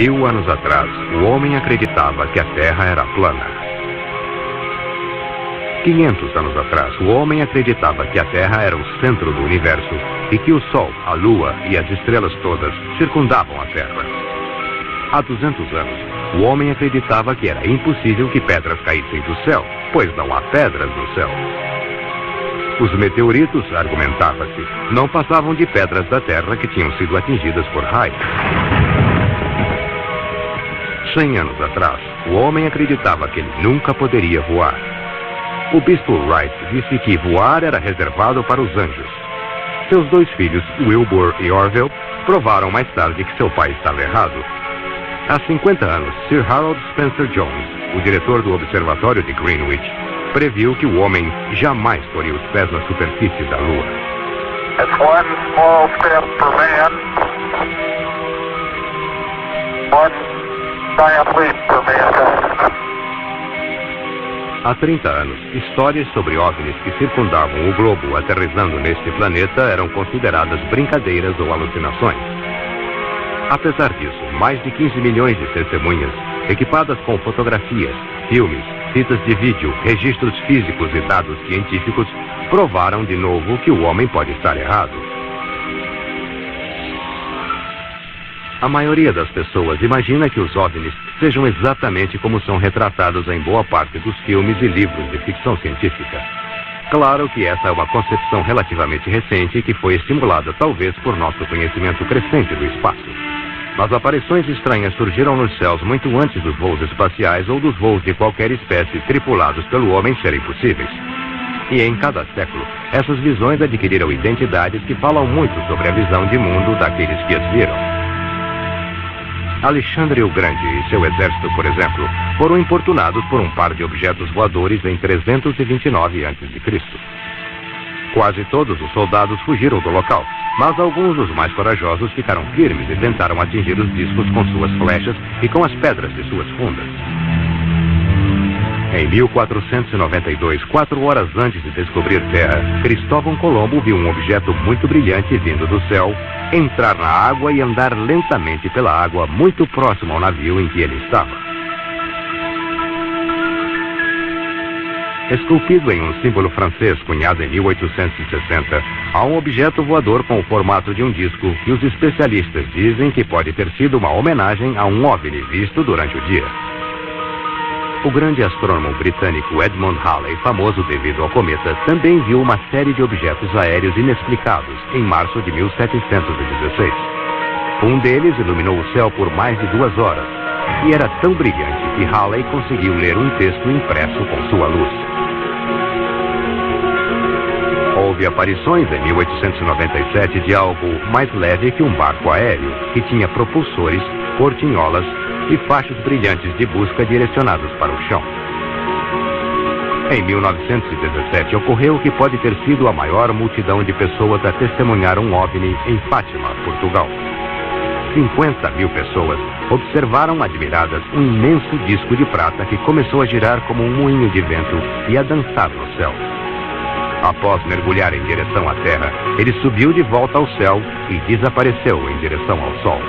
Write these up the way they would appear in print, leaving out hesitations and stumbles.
1000 anos atrás, o homem acreditava que a Terra era plana. 500 anos atrás, o homem acreditava que a Terra era o centro do universo e que o Sol, a Lua e as estrelas todas circundavam a Terra. Há 200 anos, o homem acreditava que era impossível que pedras caíssem do céu, pois não há pedras no céu. Os meteoritos, argumentava-se, não passavam de pedras da Terra que tinham sido atingidas por raios. 100 anos atrás, o homem acreditava que ele nunca poderia voar. O bispo Wright disse que voar era reservado para os anjos. Seus 2 filhos, Wilbur e Orville, provaram mais tarde que seu pai estava errado. Há 50 anos, Sir Harold Spencer Jones, o diretor do Observatório de Greenwich, previu que o homem jamais poria os pés na superfície da Lua. It's one small step for man, one giant leap for mankind. Há 30 anos, histórias sobre OVNIs que circundavam o globo aterrissando neste planeta eram consideradas brincadeiras ou alucinações. Apesar disso, mais de 15 milhões de testemunhas, equipadas com fotografias, filmes, fitas de vídeo, registros físicos e dados científicos, provaram de novo que o homem pode estar errado. A maioria das pessoas imagina que os OVNIs sejam exatamente como são retratados em boa parte dos filmes e livros de ficção científica. Claro que essa é uma concepção relativamente recente que foi estimulada talvez por nosso conhecimento crescente do espaço. Mas aparições estranhas surgiram nos céus muito antes dos voos espaciais ou dos voos de qualquer espécie tripulados pelo homem serem possíveis. E em cada século, essas visões adquiriram identidades que falam muito sobre a visão de mundo daqueles que as viram. Alexandre o Grande e seu exército, por exemplo, foram importunados por um par de objetos voadores em 329 a.C. Quase todos os soldados fugiram do local, mas alguns dos mais corajosos ficaram firmes e tentaram atingir os discos com suas flechas e com as pedras de suas fundas. Em 1492, 4 horas antes de descobrir terra, Cristóvão Colombo viu um objeto muito brilhante vindo do céu, entrar na água e andar lentamente pela água muito próximo ao navio em que ele estava. Esculpido em um símbolo francês cunhado em 1860, há um objeto voador com o formato de um disco que os especialistas dizem que pode ter sido uma homenagem a um OVNI visto durante o dia. O grande astrônomo britânico Edmund Halley, famoso devido ao cometa, também viu uma série de objetos aéreos inexplicados em março de 1716. Um deles iluminou o céu por mais de 2 horas e era tão brilhante que Halley conseguiu ler um texto impresso com sua luz. Houve aparições em 1897 de algo mais leve que um barco aéreo, que tinha propulsores, portinholas e faixas brilhantes de busca direcionados para o chão. Em 1917 ocorreu o que pode ter sido a maior multidão de pessoas a testemunhar um OVNI em Fátima, Portugal. 50 mil pessoas observaram admiradas um imenso disco de prata que começou a girar como um moinho de vento e a dançar no céu. Após mergulhar em direção à Terra, ele subiu de volta ao céu e desapareceu em direção ao Sol.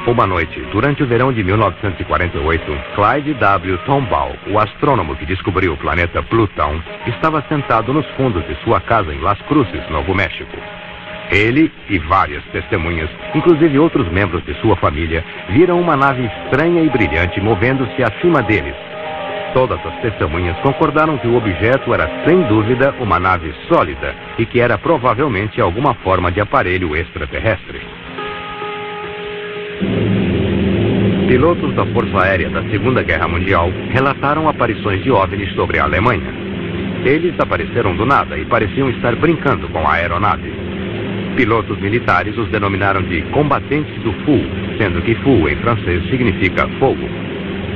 Uma noite, durante o verão de 1948, Clyde W. Tombaugh, o astrônomo que descobriu o planeta Plutão, estava sentado nos fundos de sua casa em Las Cruces, Novo México. Ele e várias testemunhas, inclusive outros membros de sua família, viram uma nave estranha e brilhante movendo-se acima deles. Todas as testemunhas concordaram que o objeto era, sem dúvida, uma nave sólida e que era provavelmente alguma forma de aparelho extraterrestre. Pilotos da Força Aérea da Segunda Guerra Mundial relataram aparições de OVNIs sobre a Alemanha. Eles apareceram do nada e pareciam estar brincando com a aeronave. Pilotos militares os denominaram de combatentes do Fu, sendo que Fu em francês significa fogo.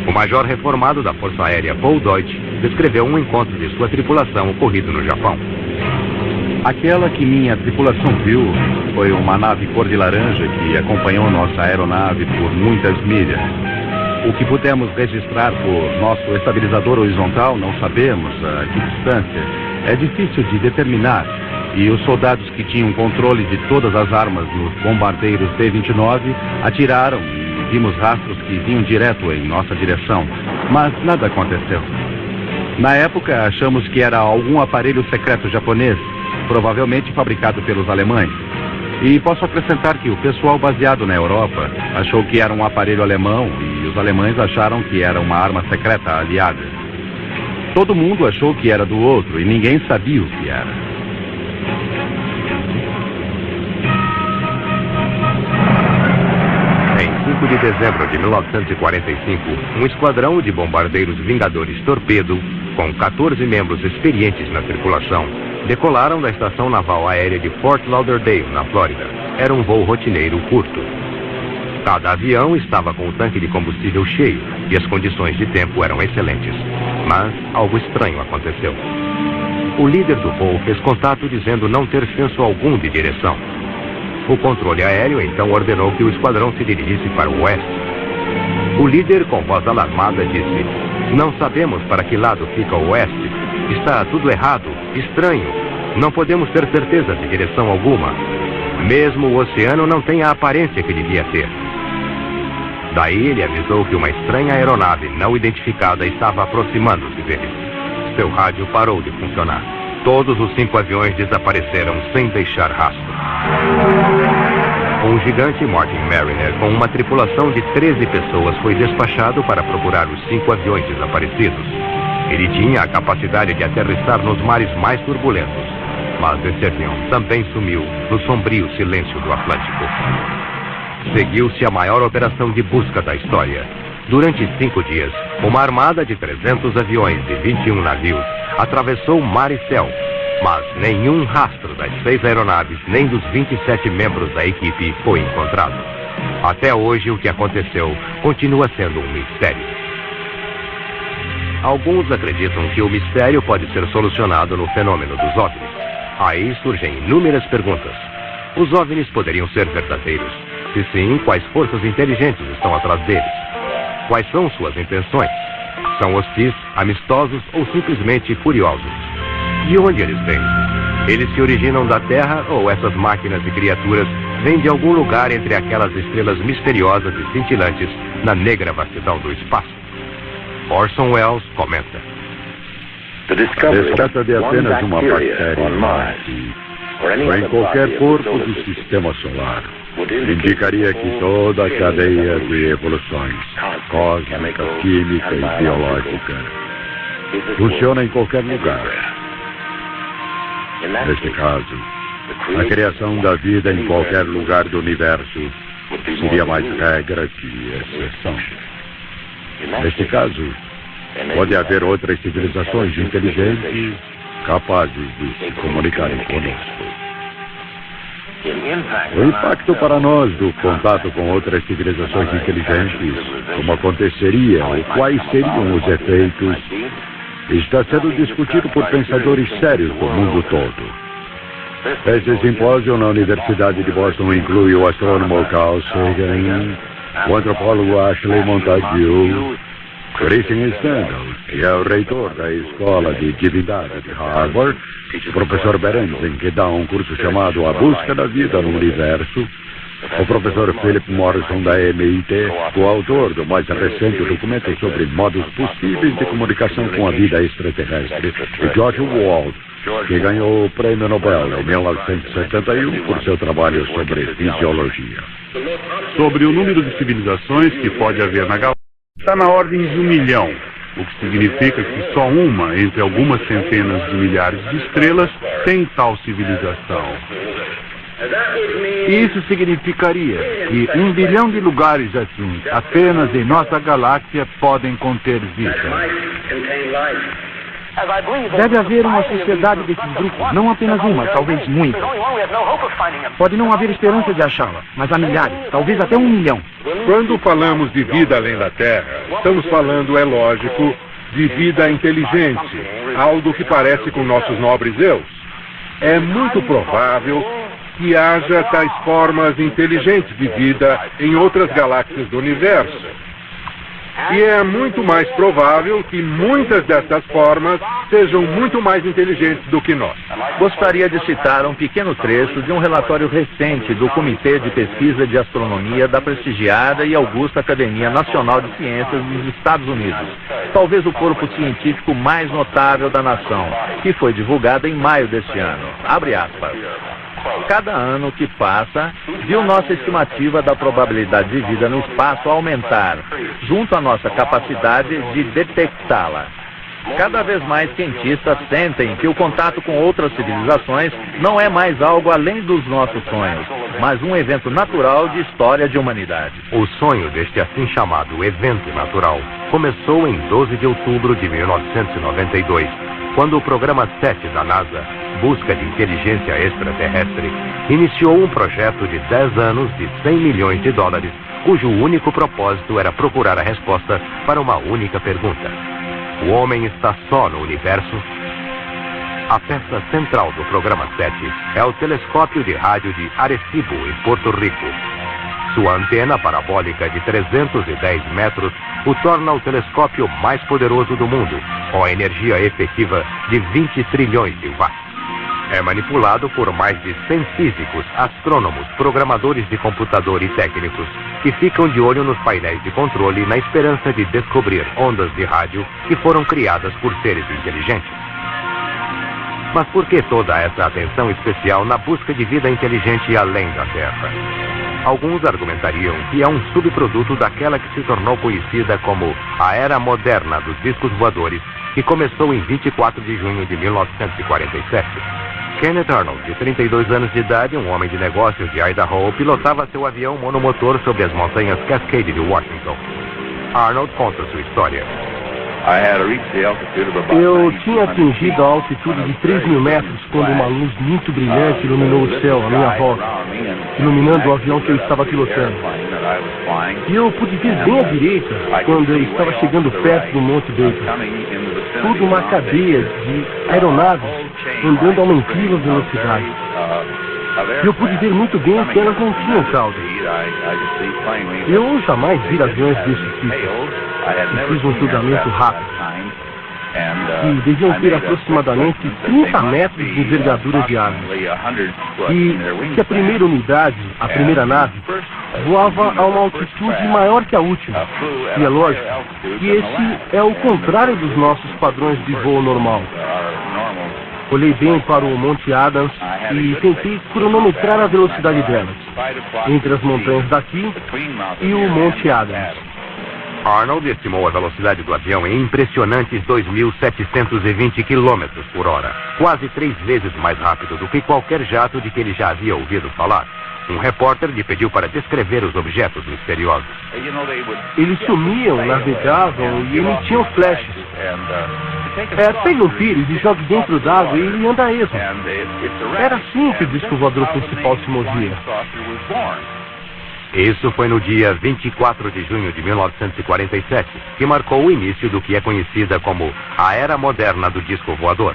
O major reformado da Força Aérea, Paul Deutsch, descreveu um encontro de sua tripulação ocorrido no Japão. Aquela que minha tripulação viu foi uma nave cor de laranja que acompanhou nossa aeronave por muitas milhas. O que pudemos registrar por nosso estabilizador horizontal não sabemos a que distância. É difícil de determinar. e os soldados que tinham controle de todas as armas nos bombardeiros B-29 atiraram e vimos rastros que vinham direto em nossa direção, mas nada aconteceu. Na época, achamos que era algum aparelho secreto japonês, provavelmente fabricado pelos alemães. E posso acrescentar que o pessoal baseado na Europa achou que era um aparelho alemão e os alemães acharam que era uma arma secreta aliada. Todo mundo achou que era do outro e ninguém sabia o que era. Em 5 de dezembro de 1945, um esquadrão de bombardeiros Vingadores Torpedo, com 14 membros experientes na tripulação, decolaram da estação naval aérea de Fort Lauderdale, na Flórida. Era um voo rotineiro curto. Cada avião estava com o tanque de combustível cheio e as condições de tempo eram excelentes. Mas algo estranho aconteceu. O líder do voo fez contato dizendo não ter senso algum de direção. O controle aéreo então ordenou que o esquadrão se dirigisse para o oeste. O líder, com voz alarmada, disse: "Não sabemos para que lado fica o oeste. Está tudo errado, estranho. Não podemos ter certeza de direção alguma. Mesmo o oceano não tem a aparência que devia ter." Daí ele avisou que uma estranha aeronave não identificada estava aproximando-se deles. Seu rádio parou de funcionar. Todos os 5 aviões desapareceram sem deixar rastro. Um gigante Martin Mariner com uma tripulação de 13 pessoas foi despachado para procurar os 5 aviões desaparecidos. Ele tinha a capacidade de aterrissar nos mares mais turbulentos, mas esse avião também sumiu no sombrio silêncio do Atlântico. Seguiu-se a maior operação de busca da história. Durante 5 dias, uma armada de 300 aviões e 21 navios atravessou mar e céu, mas nenhum rastro das 6 aeronaves nem dos 27 membros da equipe foi encontrado. Até hoje, o que aconteceu continua sendo um mistério. Alguns acreditam que o mistério pode ser solucionado no fenômeno dos OVNIs. Aí surgem inúmeras perguntas. Os OVNIs poderiam ser verdadeiros? Se sim, quais forças inteligentes estão atrás deles? Quais são suas intenções? São hostis, amistosos ou simplesmente curiosos? De onde eles vêm? Eles se originam da Terra ou essas máquinas e criaturas vêm de algum lugar entre aquelas estrelas misteriosas e cintilantes na negra vastidão do espaço? Orson Welles comenta: A descoberta de apenas uma bactéria em Marte ou em qualquer corpo do sistema solar indicaria que toda a cadeia de evoluções cósmica, química e biológica funciona em qualquer lugar. Neste caso, a criação da vida em qualquer lugar do universo seria mais regra que exceção. Neste caso, pode haver outras civilizações inteligentes capazes de se comunicarem conosco. O impacto para nós do contato com outras civilizações inteligentes, como aconteceria ou quais seriam os efeitos, está sendo discutido por pensadores sérios do mundo todo. Esse simpósio na Universidade de Boston inclui o astrônomo Carl Sagan, o antropólogo Ashley Montague, Christian Stengel, que é o reitor da Escola de Divindade de Harvard, o professor Berentzen, que dá um curso chamado A Busca da Vida no Universo, o professor Philip Morrison, da MIT, o autor do mais recente documento sobre modos possíveis de comunicação com a vida extraterrestre, e George Wald, que ganhou o Prêmio Nobel em 1971 por seu trabalho sobre fisiologia. Sobre o número de civilizações que pode haver na galáxia, está na ordem de 1 milhão, o que significa que só uma entre algumas centenas de milhares de estrelas tem tal civilização. Isso significaria que 1 bilhão de lugares assim, apenas em nossa galáxia, podem conter vida. Deve haver uma sociedade desses grupos, não apenas uma, talvez muitas. Pode não haver esperança de achá-la, mas há milhares, talvez até 1 milhão. Quando falamos de vida além da Terra, estamos falando, é lógico, de vida inteligente, algo que parece com nossos nobres eus. É muito provável que haja tais formas inteligentes de vida em outras galáxias do universo. E é muito mais provável que muitas dessas formas sejam muito mais inteligentes do que nós. Gostaria de citar um pequeno trecho de um relatório recente do Comitê de Pesquisa de Astronomia da prestigiada e augusta Academia Nacional de Ciências dos Estados Unidos, talvez o corpo científico mais notável da nação, que foi divulgado em maio deste ano. Abre aspas. Cada ano que passa, viu nossa estimativa da probabilidade de vida no espaço aumentar, junto à nossa capacidade de detectá-la. Cada vez mais cientistas sentem que o contato com outras civilizações não é mais algo além dos nossos sonhos, mas um evento natural de história de humanidade. O sonho deste assim chamado evento natural começou em 12 de outubro de 1992, quando o programa 7 da NASA, Busca de Inteligência Extraterrestre, iniciou um projeto de 10 anos de 100 milhões de dólares, cujo único propósito era procurar a resposta para uma única pergunta. O homem está só no universo? A peça central do programa 7 é o telescópio de rádio de Arecibo, em Porto Rico. Sua antena parabólica de 310 metros o torna o telescópio mais poderoso do mundo, com a energia efetiva de 20 trilhões de watts. É manipulado por mais de 100 físicos, astrônomos, programadores de computador e técnicos que ficam de olho nos painéis de controle na esperança de descobrir ondas de rádio que foram criadas por seres inteligentes. Mas por que toda essa atenção especial na busca de vida inteligente além da Terra? Alguns argumentariam que é um subproduto daquela que se tornou conhecida como a Era Moderna dos Discos Voadores, que começou em 24 de junho de 1947. Kenneth Arnold, de 32 anos de idade, um homem de negócios de Idaho, pilotava seu avião monomotor sobre as montanhas Cascade de Washington. Arnold conta sua história. Eu tinha atingido a altitude de 3.000 metros quando uma luz muito brilhante iluminou o céu à minha volta, iluminando o avião que eu estava pilotando. E eu pude ver bem à direita quando eu estava chegando perto do Monte Baker. Tudo uma cadeia de aeronaves andando a uma incrível velocidade. Eu pude ver muito bem que elas não tinham cauda. Eu jamais vi aviões desse tipo. E fiz um julgamento rápido. E deviam ter aproximadamente 30 metros de envergadura de armas. E que a primeira unidade, a primeira nave, voava a uma altitude maior que a última. E é lógico que esse é o contrário dos nossos padrões de voo normal. Olhei bem para o Monte Adams e tentei cronometrar a velocidade delas, entre as montanhas daqui e o Monte Adams. Arnold estimou a velocidade do avião em impressionantes 2.720 km por hora, quase 3 vezes mais rápido do que qualquer jato de que ele já havia ouvido falar. Um repórter lhe pediu para descrever os objetos misteriosos. Eles sumiam, navegavam e emitiam flashes. Pegue um pires e jogue dentro d'água e ele anda a esmo. Era assim que o disco voador principal se movia. Isso foi no dia 24 de junho de 1947, que marcou o início do que é conhecida como a Era Moderna do Disco Voador.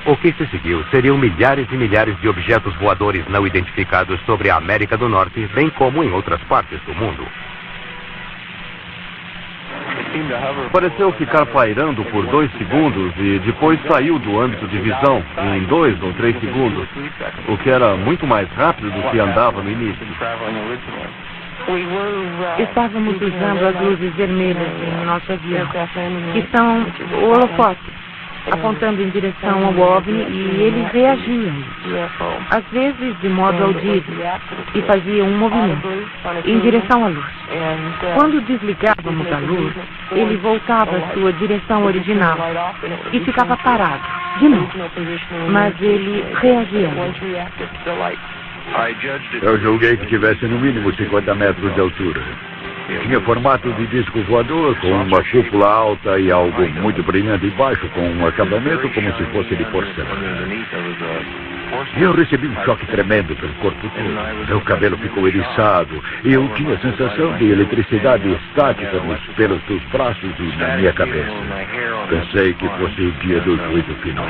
O que se seguiu seriam milhares e milhares de objetos voadores não identificados sobre a América do Norte, bem como em outras partes do mundo. Pareceu ficar pairando por 2 segundos e depois saiu do âmbito de visão em 2 ou 3 segundos, o que era muito mais rápido do que andava no início. Estávamos usando as luzes vermelhas em nosso avião, que são holofotes, apontando em direção ao OVNI, e eles reagiam, às vezes de modo audível, e faziam um movimento em direção à luz. Quando desligávamos a luz, ele voltava à sua direção original e ficava parado, de novo, mas ele reagia. Eu julguei que tivesse no mínimo 50 metros de altura. Tinha formato de disco voador, com uma cúpula alta e algo muito brilhante embaixo, com um acabamento como se fosse de porcelana. E eu recebi um choque tremendo pelo corpo todo. Meu cabelo ficou eriçado e eu tinha a sensação de eletricidade estática nos pelos dos braços e na minha cabeça. Pensei que fosse o dia do juízo final.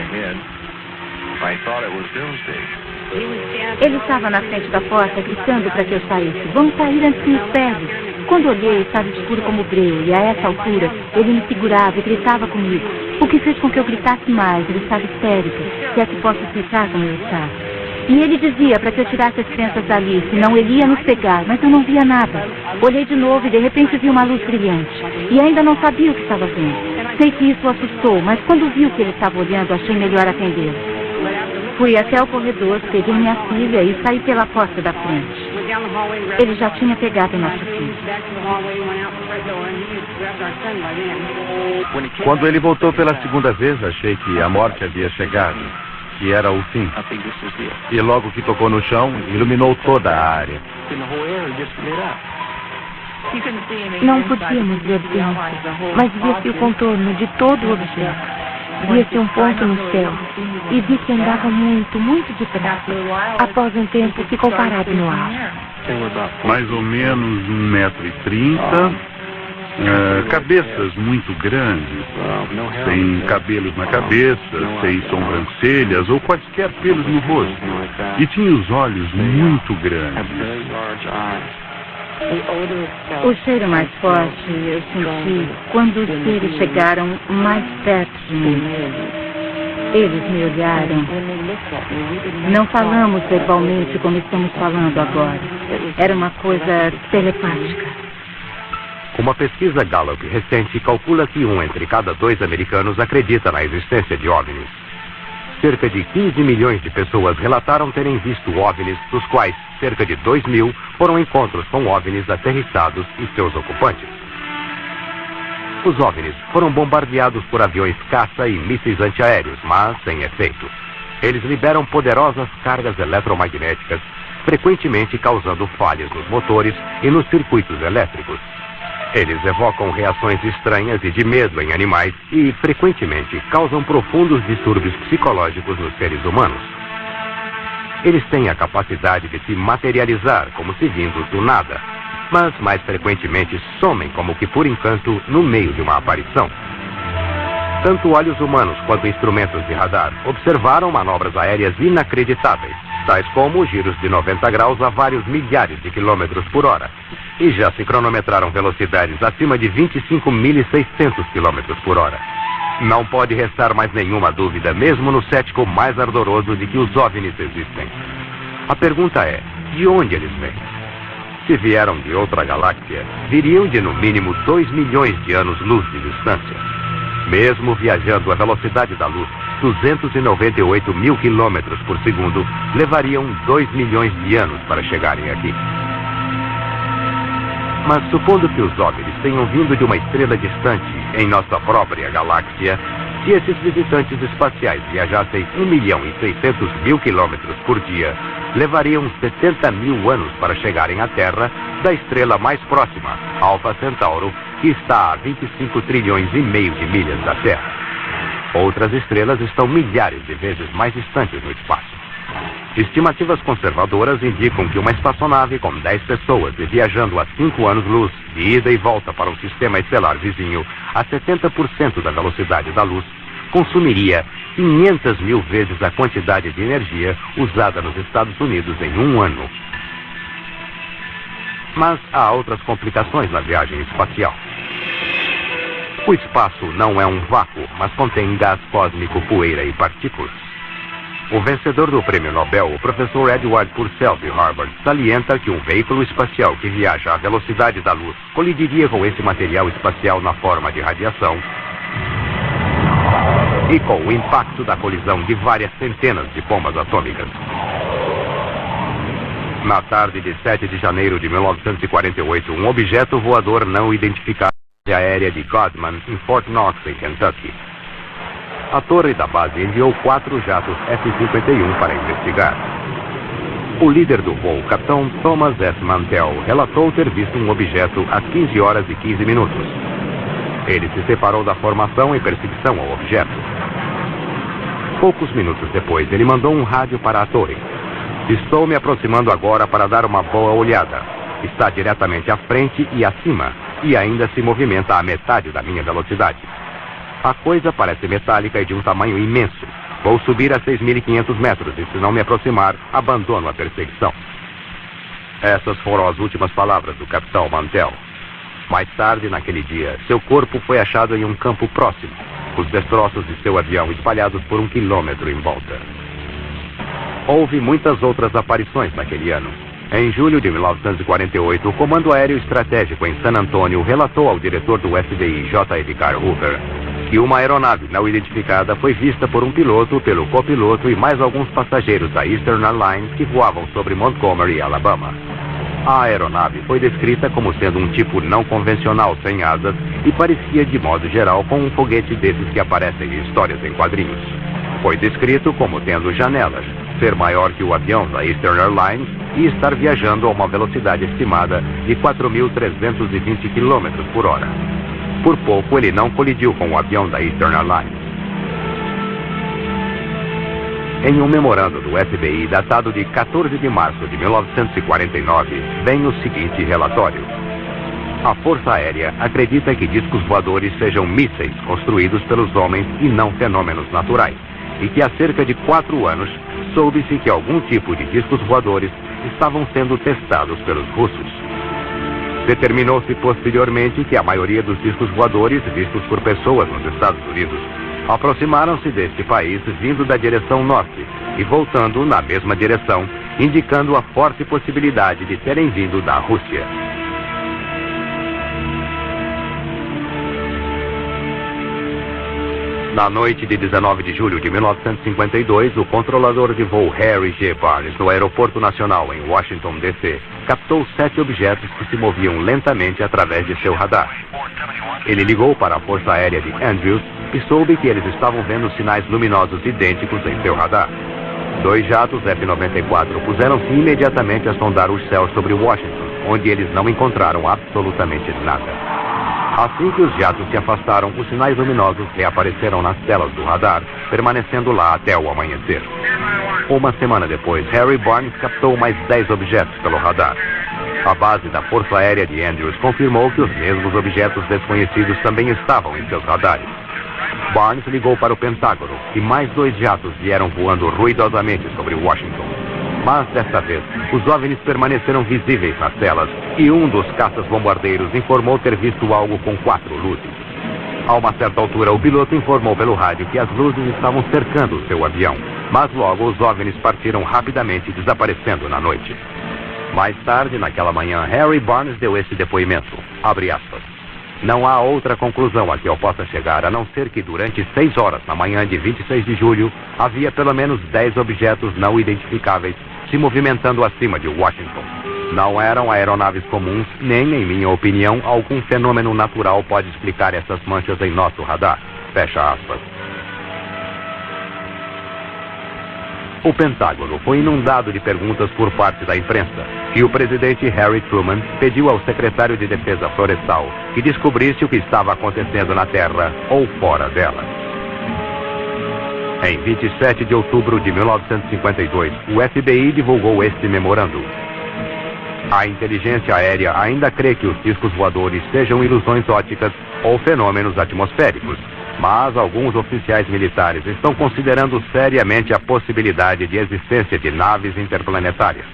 Ele estava na frente da porta gritando para que eu saísse. Vamos sair antes que nos pegue. quando olhei, estava escuro como breu, e a essa altura, ele me segurava e gritava comigo, o que fez com que eu gritasse mais. Ele estava histérico, se é que posso explicar como eu estava. E ele dizia para que eu tirasse as crianças dali, senão ele ia nos pegar, mas eu não via nada. Olhei de novo e de repente vi uma luz brilhante, e ainda não sabia o que estava vendo. Sei que isso o assustou, mas quando vi o que ele estava olhando, achei melhor atendê-lo. Fui até o corredor, peguei minha filha e saí pela porta da frente. Ele já tinha pegado nosso filho. Quando ele voltou pela segunda vez, achei que a morte havia chegado, que era o fim. E logo que tocou no chão, iluminou toda a área. Não podíamos ver dentro, mas via-se o contorno de todo o objeto. Via-se um ponto no céu e vi que andava muito, muito depressa. Após um tempo, ficou parado no ar. Mais ou menos 1,30 m. Cabeças muito grandes, sem cabelos na cabeça, sem sobrancelhas ou quaisquer pelos no rosto. E tinha os olhos muito grandes. O cheiro mais forte eu senti quando os seres chegaram mais perto de mim. Eles me olharam. Não falamos verbalmente como estamos falando agora. Era uma coisa telepática. Uma pesquisa Gallup recente calcula que 1 entre cada 2 americanos acredita na existência de OVNIs. Cerca de 15 milhões de pessoas relataram terem visto OVNIs, dos quais cerca de 2 mil foram encontros com OVNIs aterrissados e seus ocupantes. Os OVNIs foram bombardeados por aviões caça e mísseis antiaéreos, mas sem efeito. Eles liberam poderosas cargas eletromagnéticas, frequentemente causando falhas nos motores e nos circuitos elétricos. Eles evocam reações estranhas e de medo em animais e, frequentemente, causam profundos distúrbios psicológicos nos seres humanos. Eles têm a capacidade de se materializar como se vindos do nada, mas mais frequentemente somem como que por encanto no meio de uma aparição. Tanto olhos humanos quanto instrumentos de radar observaram manobras aéreas inacreditáveis, tais como giros de 90 graus a vários milhares de quilômetros por hora, e já se cronometraram velocidades acima de 25.600 quilômetros por hora. Não pode restar mais nenhuma dúvida, mesmo no cético mais ardoroso, de que os OVNIs existem. A pergunta é, de onde eles vêm? Se vieram de outra galáxia, viriam de no mínimo 2 milhões de anos-luz de distância. Mesmo viajando à velocidade da luz, 298 mil quilômetros por segundo, levariam 2 milhões de anos para chegarem aqui. Mas supondo que os OVNIs tenham vindo de uma estrela distante em nossa própria galáxia, se esses visitantes espaciais viajassem 1.600.000 quilômetros por dia, levariam 70 mil anos para chegarem à Terra da estrela mais próxima, Alfa Centauro, que está a 25 trilhões e meio de milhas da Terra. Outras estrelas estão milhares de vezes mais distantes no espaço. Estimativas conservadoras indicam que uma espaçonave com 10 pessoas e viajando a 5 anos-luz, de ida e volta para um sistema estelar vizinho, a 70% da velocidade da luz, consumiria 500 mil vezes a quantidade de energia usada nos Estados Unidos em um ano. Mas há outras complicações na viagem espacial. O espaço não é um vácuo, mas contém gás cósmico, poeira e partículas. O vencedor do prêmio Nobel, o professor Edward Purcell, de Harvard, salienta que um veículo espacial que viaja à velocidade da luz colidiria com esse material espacial na forma de radiação e com o impacto da colisão de várias centenas de bombas atômicas. Na tarde de 7 de janeiro de 1948, um objeto voador não identificado na base aérea de Godman, em Fort Knox, em Kentucky. A torre da base enviou 4 jatos F-51 para investigar. O líder do voo, capitão Thomas S. Mantell, relatou ter visto um objeto às 15 horas e 15 minutos. Ele se separou da formação em perseguição ao objeto. Poucos minutos depois, ele mandou um rádio para a torre. Estou me aproximando agora para dar uma boa olhada. Está diretamente à frente e acima, e ainda se movimenta à metade da minha velocidade. A coisa parece metálica e de um tamanho imenso. Vou subir a 6.500 metros e, se não me aproximar, abandono a perseguição. Essas foram as últimas palavras do capitão Mantell. Mais tarde, naquele dia, seu corpo foi achado em um campo próximo, os destroços de seu avião espalhados por 1 quilômetro em volta. Houve muitas outras aparições naquele ano. Em julho de 1948, o Comando Aéreo Estratégico em San Antônio relatou ao diretor do FBI, J. Edgar Hoover, que uma aeronave não identificada foi vista por um piloto, pelo copiloto e mais alguns passageiros da Eastern Airlines que voavam sobre Montgomery, Alabama. A aeronave foi descrita como sendo um tipo não convencional sem asas e parecia, de modo geral, com um foguete desses que aparecem em histórias em quadrinhos. Foi descrito como tendo janelas, ser maior que o avião da Eastern Airlines e estar viajando a uma velocidade estimada de 4.320 km por hora. Por pouco, ele não colidiu com o avião da Eastern Airlines. Em um memorando do FBI datado de 14 de março de 1949, vem o seguinte relatório. A Força Aérea acredita que discos voadores sejam mísseis construídos pelos homens e não fenômenos naturais, e que há cerca de 4 anos soube-se que algum tipo de discos voadores estavam sendo testados pelos russos. Determinou-se posteriormente que a maioria dos discos voadores vistos por pessoas nos Estados Unidos aproximaram-se deste país vindo da direção norte e voltando na mesma direção, indicando a forte possibilidade de terem vindo da Rússia. Na noite de 19 de julho de 1952, o controlador de voo Harry G. Barnes, no Aeroporto Nacional em Washington, D.C., captou 7 objetos que se moviam lentamente através de seu radar. Ele ligou para a Força Aérea de Andrews e soube que eles estavam vendo sinais luminosos idênticos em seu radar. 2 jatos F-94 puseram-se imediatamente a sondar os céus sobre Washington, onde eles não encontraram absolutamente nada. Assim que os jatos se afastaram, os sinais luminosos reapareceram nas telas do radar, permanecendo lá até o amanhecer. Uma semana depois, Harry Barnes captou mais 10 objetos pelo radar. A base da Força Aérea de Andrews confirmou que os mesmos objetos desconhecidos também estavam em seus radares. Barnes ligou para o Pentágono e mais 2 jatos vieram voando ruidosamente sobre Washington. Mas, desta vez, os OVNIs permaneceram visíveis nas telas e um dos caças-bombardeiros informou ter visto algo com 4 luzes. A uma certa altura, o piloto informou pelo rádio que as luzes estavam cercando o seu avião, mas logo os OVNIs partiram rapidamente, desaparecendo na noite. Mais tarde, naquela manhã, Harry Barnes deu esse depoimento, abre aspas. Não há outra conclusão a que eu possa chegar, a não ser que durante 6 horas na manhã de 26 de julho, havia pelo menos 10 objetos não identificáveis se movimentando acima de Washington. Não eram aeronaves comuns, nem, em minha opinião, algum fenômeno natural pode explicar essas manchas em nosso radar. Fecha aspas. O Pentágono foi inundado de perguntas por parte da imprensa, e o presidente Harry Truman pediu ao secretário de Defesa Florestal que descobrisse o que estava acontecendo na Terra ou fora dela. Em 27 de outubro de 1952, o FBI divulgou este memorando. A inteligência aérea ainda crê que os discos voadores sejam ilusões ópticas ou fenômenos atmosféricos, mas alguns oficiais militares estão considerando seriamente a possibilidade de existência de naves interplanetárias.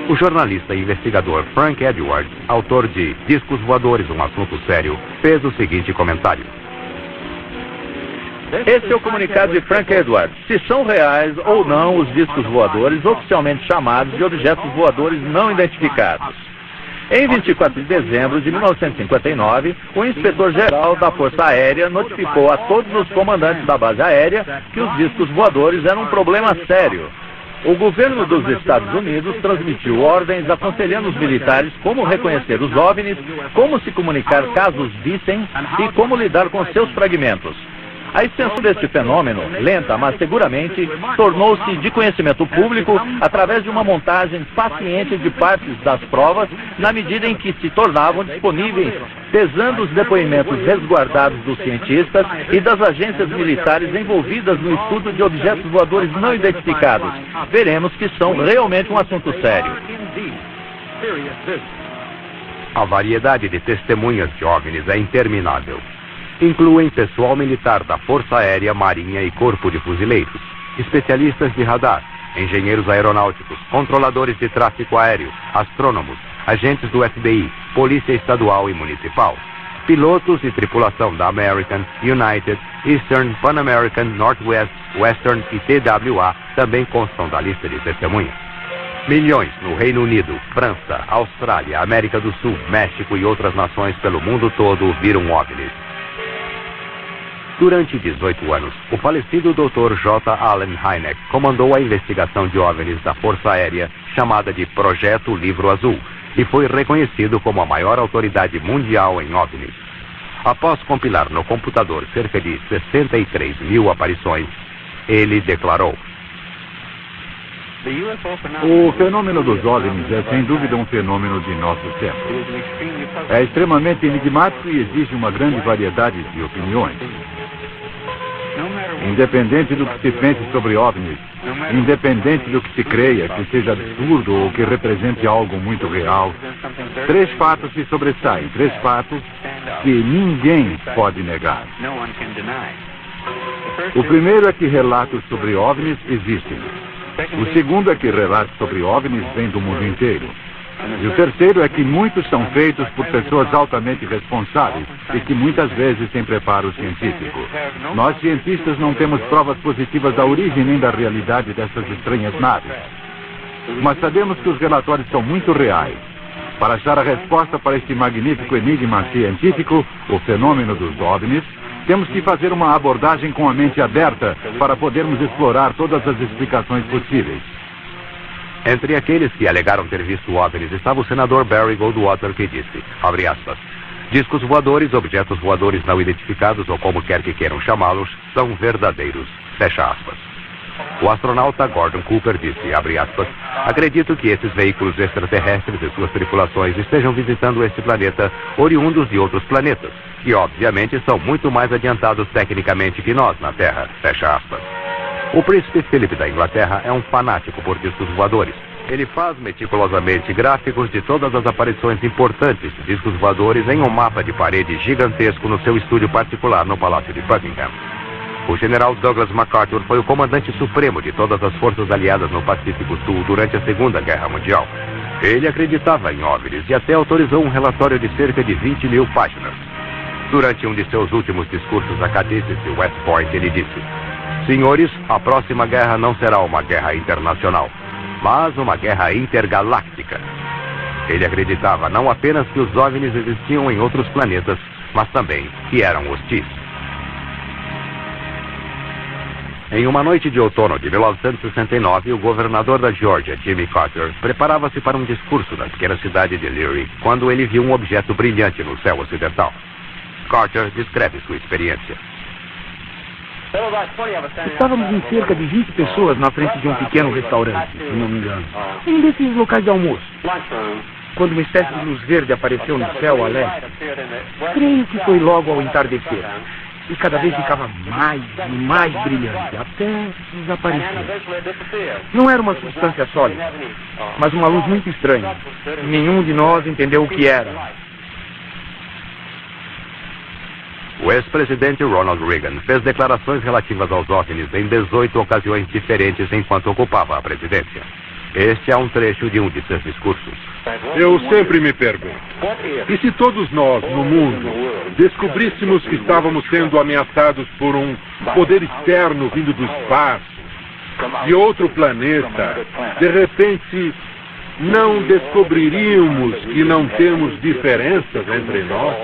O jornalista e investigador Frank Edwards, autor de Discos Voadores, um Assunto Sério, fez o seguinte comentário. Esse é o comunicado de Frank Edwards. Se são reais ou não os discos voadores, oficialmente chamados de objetos voadores não identificados. Em 24 de dezembro de 1959, o inspetor-geral da Força Aérea notificou a todos os comandantes da base aérea que os discos voadores eram um problema sério. O governo dos Estados Unidos transmitiu ordens aconselhando os militares como reconhecer os OVNIs, como se comunicar caso os vissem e como lidar com seus fragmentos. A extensão deste fenômeno, lenta mas seguramente, tornou-se de conhecimento público através de uma montagem paciente de partes das provas, na medida em que se tornavam disponíveis, pesando os depoimentos resguardados dos cientistas e das agências militares envolvidas no estudo de objetos voadores não identificados. Veremos que são realmente um assunto sério. A variedade de testemunhas de OVNIs é interminável. Incluem pessoal militar da Força Aérea, Marinha e Corpo de Fuzileiros, especialistas de radar, engenheiros aeronáuticos, controladores de tráfego aéreo, astrônomos, agentes do FBI, Polícia Estadual e Municipal, pilotos e tripulação da American, United, Eastern, Pan American, Northwest, Western e TWA também constam da lista de testemunhas. Milhões no Reino Unido, França, Austrália, América do Sul, México e outras nações pelo mundo todo viram OVNIs. Durante 18 anos, o falecido Dr. J. Allen Hynek comandou a investigação de OVNIs da Força Aérea, chamada de Projeto Livro Azul, e foi reconhecido como a maior autoridade mundial em OVNIs. Após compilar no computador cerca de 63 mil aparições, ele declarou: o fenômeno dos OVNIs é sem dúvida um fenômeno de nosso tempo. É extremamente enigmático e exige uma grande variedade de opiniões. Independente do que se pense sobre OVNIs, independente do que se creia que seja absurdo ou que represente algo muito real, 3 fatos se sobressaem, 3 fatos que ninguém pode negar. O primeiro é que relatos sobre OVNIs existem. O segundo é que relatos sobre OVNIs vêm do mundo inteiro. E o terceiro é que muitos são feitos por pessoas altamente responsáveis e que muitas vezes têm preparo científico. Nós, cientistas, não temos provas positivas da origem nem da realidade dessas estranhas naves. Mas sabemos que os relatórios são muito reais. Para achar a resposta para este magnífico enigma científico, o fenômeno dos OVNIs, temos que fazer uma abordagem com a mente aberta para podermos explorar todas as explicações possíveis. Entre aqueles que alegaram ter visto OVNIs estava o senador Barry Goldwater, que disse, abre aspas, discos voadores, objetos voadores não identificados ou como quer que queiram chamá-los, são verdadeiros, fecha aspas. O astronauta Gordon Cooper disse, abre aspas, acredito que esses veículos extraterrestres e suas tripulações estejam visitando este planeta oriundos de outros planetas, e obviamente são muito mais adiantados tecnicamente que nós na Terra, fecha aspas. O príncipe Philip da Inglaterra é um fanático por discos voadores. Ele faz meticulosamente gráficos de todas as aparições importantes de discos voadores em um mapa de parede gigantesco no seu estúdio particular no Palácio de Buckingham. O general Douglas MacArthur foi o comandante supremo de todas as forças aliadas no Pacífico Sul durante a Segunda Guerra Mundial. Ele acreditava em OVNIs e até autorizou um relatório de cerca de 20 mil páginas. Durante um de seus últimos discursos a cadetes de West Point, ele disse, senhores, a próxima guerra não será uma guerra internacional, mas uma guerra intergaláctica. Ele acreditava não apenas que os OVNIs existiam em outros planetas, mas também que eram hostis. Em uma noite de outono de 1969, o governador da Geórgia, Jimmy Carter, preparava-se para um discurso na pequena cidade de Leary, quando ele viu um objeto brilhante no céu ocidental. Carter descreve sua experiência. Estávamos em cerca de 20 pessoas na frente de um pequeno restaurante, se não me engano. Um desses locais de almoço. Quando uma espécie de luz verde apareceu no céu a leste, creio que foi logo ao entardecer. E cada vez ficava mais e mais brilhante, até desaparecer. Não era uma substância sólida, mas uma luz muito estranha. E nenhum de nós entendeu o que era. O ex-presidente Ronald Reagan fez declarações relativas aos OVNIs em 18 ocasiões diferentes enquanto ocupava a presidência. Este é um trecho de um de seus discursos. Eu sempre me pergunto, e se todos nós, no mundo, descobríssemos que estávamos sendo ameaçados por um poder externo vindo do espaço, de outro planeta, de repente não descobriríamos que não temos diferenças entre nós?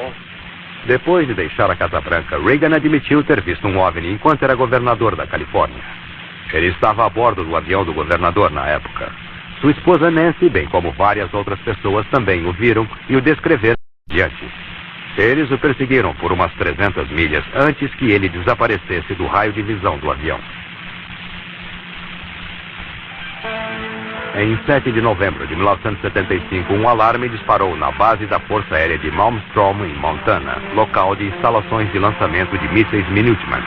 Depois de deixar a Casa Branca, Reagan admitiu ter visto um OVNI enquanto era governador da Califórnia. Ele estava a bordo do avião do governador na época. Sua esposa Nancy, bem como várias outras pessoas, também o viram e o descreveram diante. Eles o perseguiram por umas 300 milhas antes que ele desaparecesse do raio de visão do avião. Em 7 de novembro de 1975, um alarme disparou na base da Força Aérea de Malmstrom, em Montana, local de instalações de lançamento de mísseis Minuteman.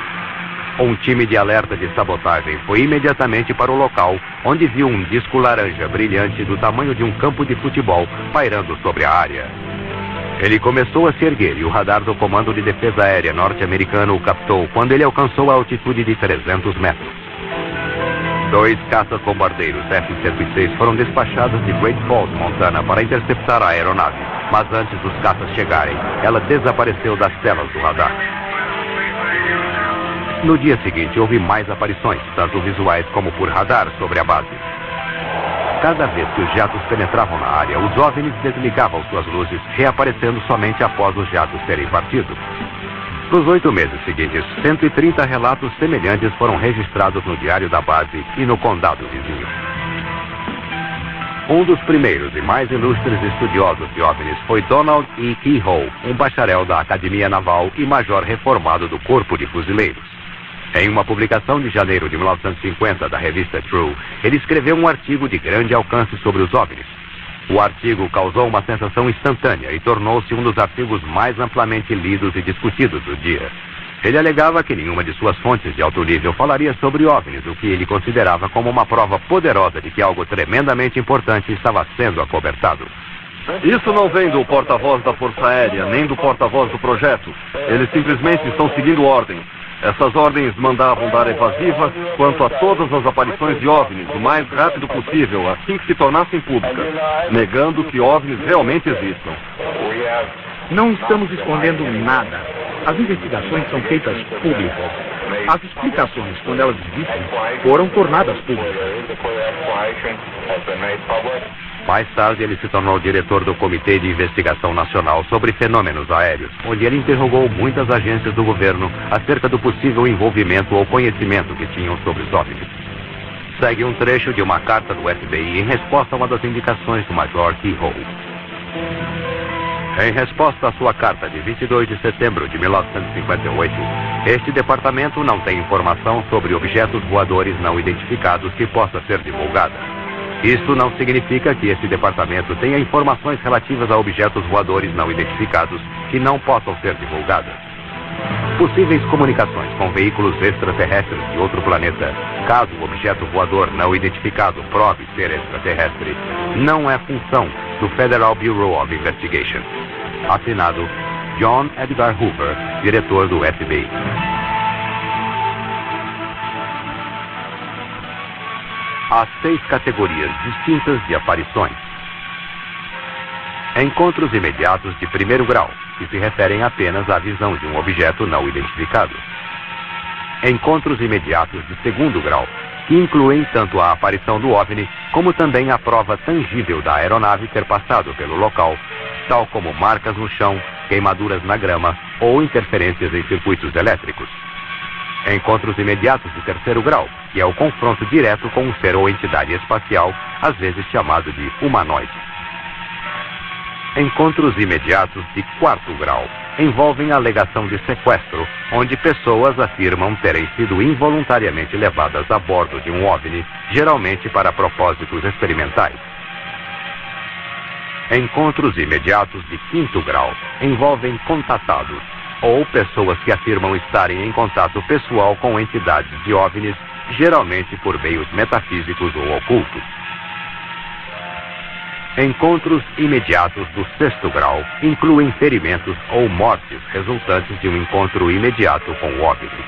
Um time de alerta de sabotagem foi imediatamente para o local, onde viu um disco laranja brilhante do tamanho de um campo de futebol pairando sobre a área. Ele começou a se erguer e o radar do Comando de Defesa Aérea norte-americano o captou quando ele alcançou a altitude de 300 metros. 2 caças bombardeiros F-106 foram despachados de Great Falls, Montana, para interceptar a aeronave. Mas antes dos caças chegarem, ela desapareceu das telas do radar. No dia seguinte, houve mais aparições, tanto visuais como por radar, sobre a base. Cada vez que os jatos penetravam na área, os OVNIs desligavam suas luzes, reaparecendo somente após os jatos terem partido. Nos 8 meses seguintes, 130 relatos semelhantes foram registrados no diário da base e no condado vizinho. Um dos primeiros e mais ilustres estudiosos de OVNIs foi Donald E. Keyhoe, um bacharel da Academia Naval e major reformado do Corpo de Fuzileiros. Em uma publicação de janeiro de 1950 da revista True, ele escreveu um artigo de grande alcance sobre os OVNIs. O artigo causou uma sensação instantânea e tornou-se um dos artigos mais amplamente lidos e discutidos do dia. Ele alegava que nenhuma de suas fontes de alto nível falaria sobre OVNIs, o que ele considerava como uma prova poderosa de que algo tremendamente importante estava sendo acobertado. Isso não vem do porta-voz da Força Aérea, nem do porta-voz do projeto. Eles simplesmente estão seguindo ordens. Essas ordens mandavam dar evasiva quanto a todas as aparições de OVNIs o mais rápido possível, assim que se tornassem públicas, negando que OVNIs realmente existam. Não estamos escondendo nada. As investigações são feitas públicas. As explicações, quando elas existem, foram tornadas públicas. Mais tarde, ele se tornou diretor do Comitê de Investigação Nacional sobre Fenômenos Aéreos, onde ele interrogou muitas agências do governo acerca do possível envolvimento ou conhecimento que tinham sobre os OVNIs. Segue um trecho de uma carta do FBI em resposta a uma das indicações do Major Keyhoe. Em resposta à sua carta de 22 de setembro de 1958, este departamento não tem informação sobre objetos voadores não identificados que possa ser divulgada. Isto não significa que esse departamento tenha informações relativas a objetos voadores não identificados que não possam ser divulgadas. Possíveis comunicações com veículos extraterrestres de outro planeta, caso o objeto voador não identificado prove ser extraterrestre, não é função do Federal Bureau of Investigation. Assinado John Edgar Hoover, diretor do FBI. Há 6 categorias distintas de aparições. Encontros imediatos de primeiro grau, que se referem apenas à visão de um objeto não identificado. Encontros imediatos de segundo grau, que incluem tanto a aparição do OVNI, como também a prova tangível da aeronave ter passado pelo local, tal como marcas no chão, queimaduras na grama ou interferências em circuitos elétricos. Encontros imediatos de terceiro grau, que é o confronto direto com um ser ou entidade espacial, às vezes chamado de humanoide. Encontros imediatos de quarto grau envolvem a alegação de sequestro, onde pessoas afirmam terem sido involuntariamente levadas a bordo de um OVNI, geralmente para propósitos experimentais. Encontros imediatos de quinto grau envolvem contatados, ou pessoas que afirmam estarem em contato pessoal com entidades de OVNIs, geralmente por meios metafísicos ou ocultos. Encontros imediatos do sexto grau incluem ferimentos ou mortes resultantes de um encontro imediato com o OVNI.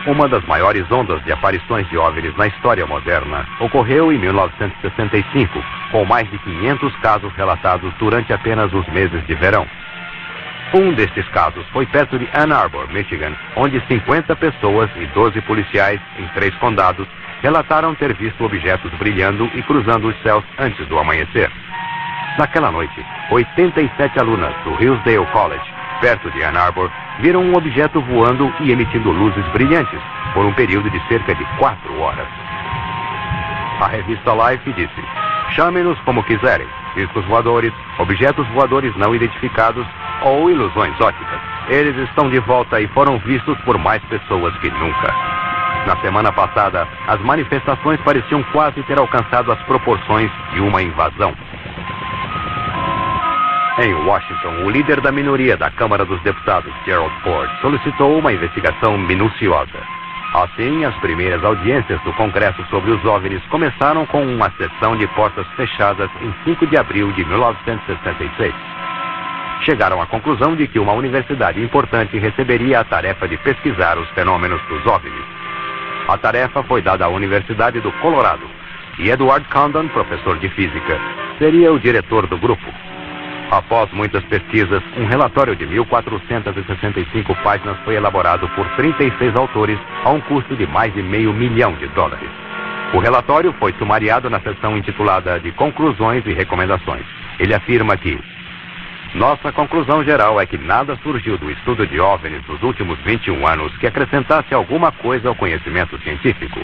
Uma das maiores ondas de aparições de OVNIs na história moderna ocorreu em 1965, com mais de 500 casos relatados durante apenas os meses de verão. Um destes casos foi perto de Ann Arbor, Michigan, onde 50 pessoas e 12 policiais em 3 condados relataram ter visto objetos brilhando e cruzando os céus antes do amanhecer. Naquela noite, 87 alunas do Hillsdale College, perto de Ann Arbor, viram um objeto voando e emitindo luzes brilhantes por um período de cerca de 4 horas. A revista Life disse: chamem-nos como quiserem, discos voadores, objetos voadores não identificados ou ilusões óticas. Eles estão de volta e foram vistos por mais pessoas que nunca. Na semana passada, as manifestações pareciam quase ter alcançado as proporções de uma invasão. Em Washington, o líder da minoria da Câmara dos Deputados, Gerald Ford, solicitou uma investigação minuciosa. Assim, as primeiras audiências do Congresso sobre os OVNIs começaram com uma sessão de portas fechadas em 5 de abril de 1966. chegaram à conclusão de que uma universidade importante receberia a tarefa de pesquisar os fenômenos dos OVNIs. A tarefa foi dada à Universidade do Colorado, e Edward Condon, professor de física, seria o diretor do grupo. Após muitas pesquisas, um relatório de 1.465 páginas foi elaborado por 36 autores a um custo de mais de $500 mil. O relatório foi sumariado na seção intitulada de Conclusões e Recomendações. Ele afirma que nossa conclusão geral é que nada surgiu do estudo de OVNIs nos últimos 21 anos que acrescentasse alguma coisa ao conhecimento científico.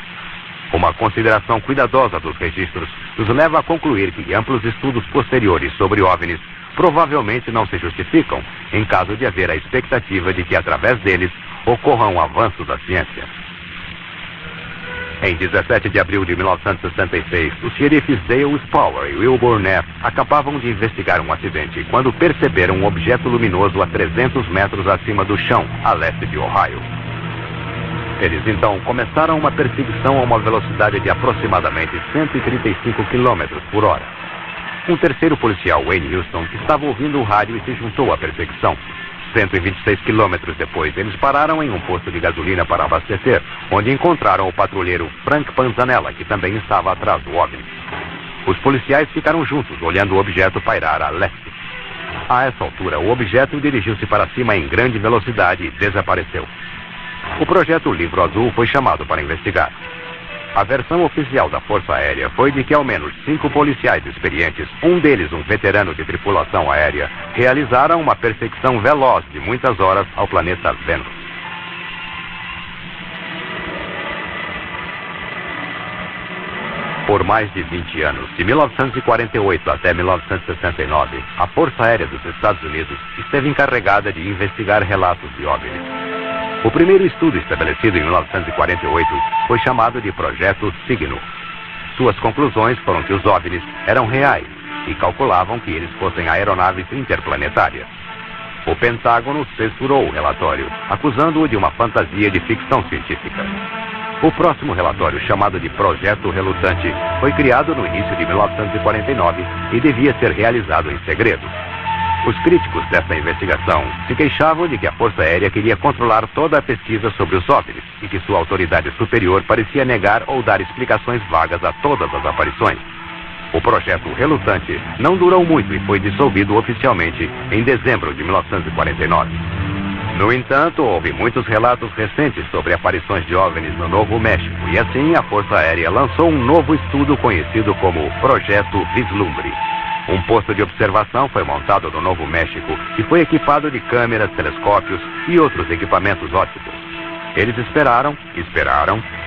Uma consideração cuidadosa dos registros nos leva a concluir que amplos estudos posteriores sobre OVNIs provavelmente não se justificam em caso de haver a expectativa de que através deles ocorram avanços da ciência. Em 17 de abril de 1966, os xerifes Dale Spower e Wilbur Neff acabavam de investigar um acidente quando perceberam um objeto luminoso a 300 metros acima do chão, a leste de Ohio. Eles então começaram uma perseguição a uma velocidade de aproximadamente 135 km por hora. Um terceiro policial, Wayne Houston, estava ouvindo o rádio e se juntou à perseguição. 126 quilômetros depois, eles pararam em um posto de gasolina para abastecer, onde encontraram o patrulheiro Frank Panzanella, que também estava atrás do OVNI. Os policiais ficaram juntos, olhando o objeto pairar a leste. A essa altura, o objeto dirigiu-se para cima em grande velocidade e desapareceu. O projeto Livro Azul foi chamado para investigar. A versão oficial da Força Aérea foi de que ao menos 5 policiais experientes, um deles um veterano de tripulação aérea, realizaram uma perseguição veloz de muitas horas ao planeta Vênus. Por mais de 20 anos, de 1948 até 1969, a Força Aérea dos Estados Unidos esteve encarregada de investigar relatos de OVNIs. O primeiro estudo estabelecido em 1948 foi chamado de Projeto Signo. Suas conclusões foram que os OVNIs eram reais e calculavam que eles fossem aeronaves interplanetárias. O Pentágono censurou o relatório, acusando-o de uma fantasia de ficção científica. O próximo relatório, chamado de Projeto Relutante, foi criado no início de 1949 e devia ser realizado em segredo. Os críticos dessa investigação se queixavam de que a Força Aérea queria controlar toda a pesquisa sobre os OVNIs e que sua autoridade superior parecia negar ou dar explicações vagas a todas as aparições. O projeto Relutante não durou muito e foi dissolvido oficialmente em dezembro de 1949. No entanto, houve muitos relatos recentes sobre aparições de OVNIs no Novo México e assim a Força Aérea lançou um novo estudo conhecido como Projeto Vislumbre. Um posto de observação foi montado no Novo México e foi equipado de câmeras, telescópios e outros equipamentos ópticos. Eles esperaram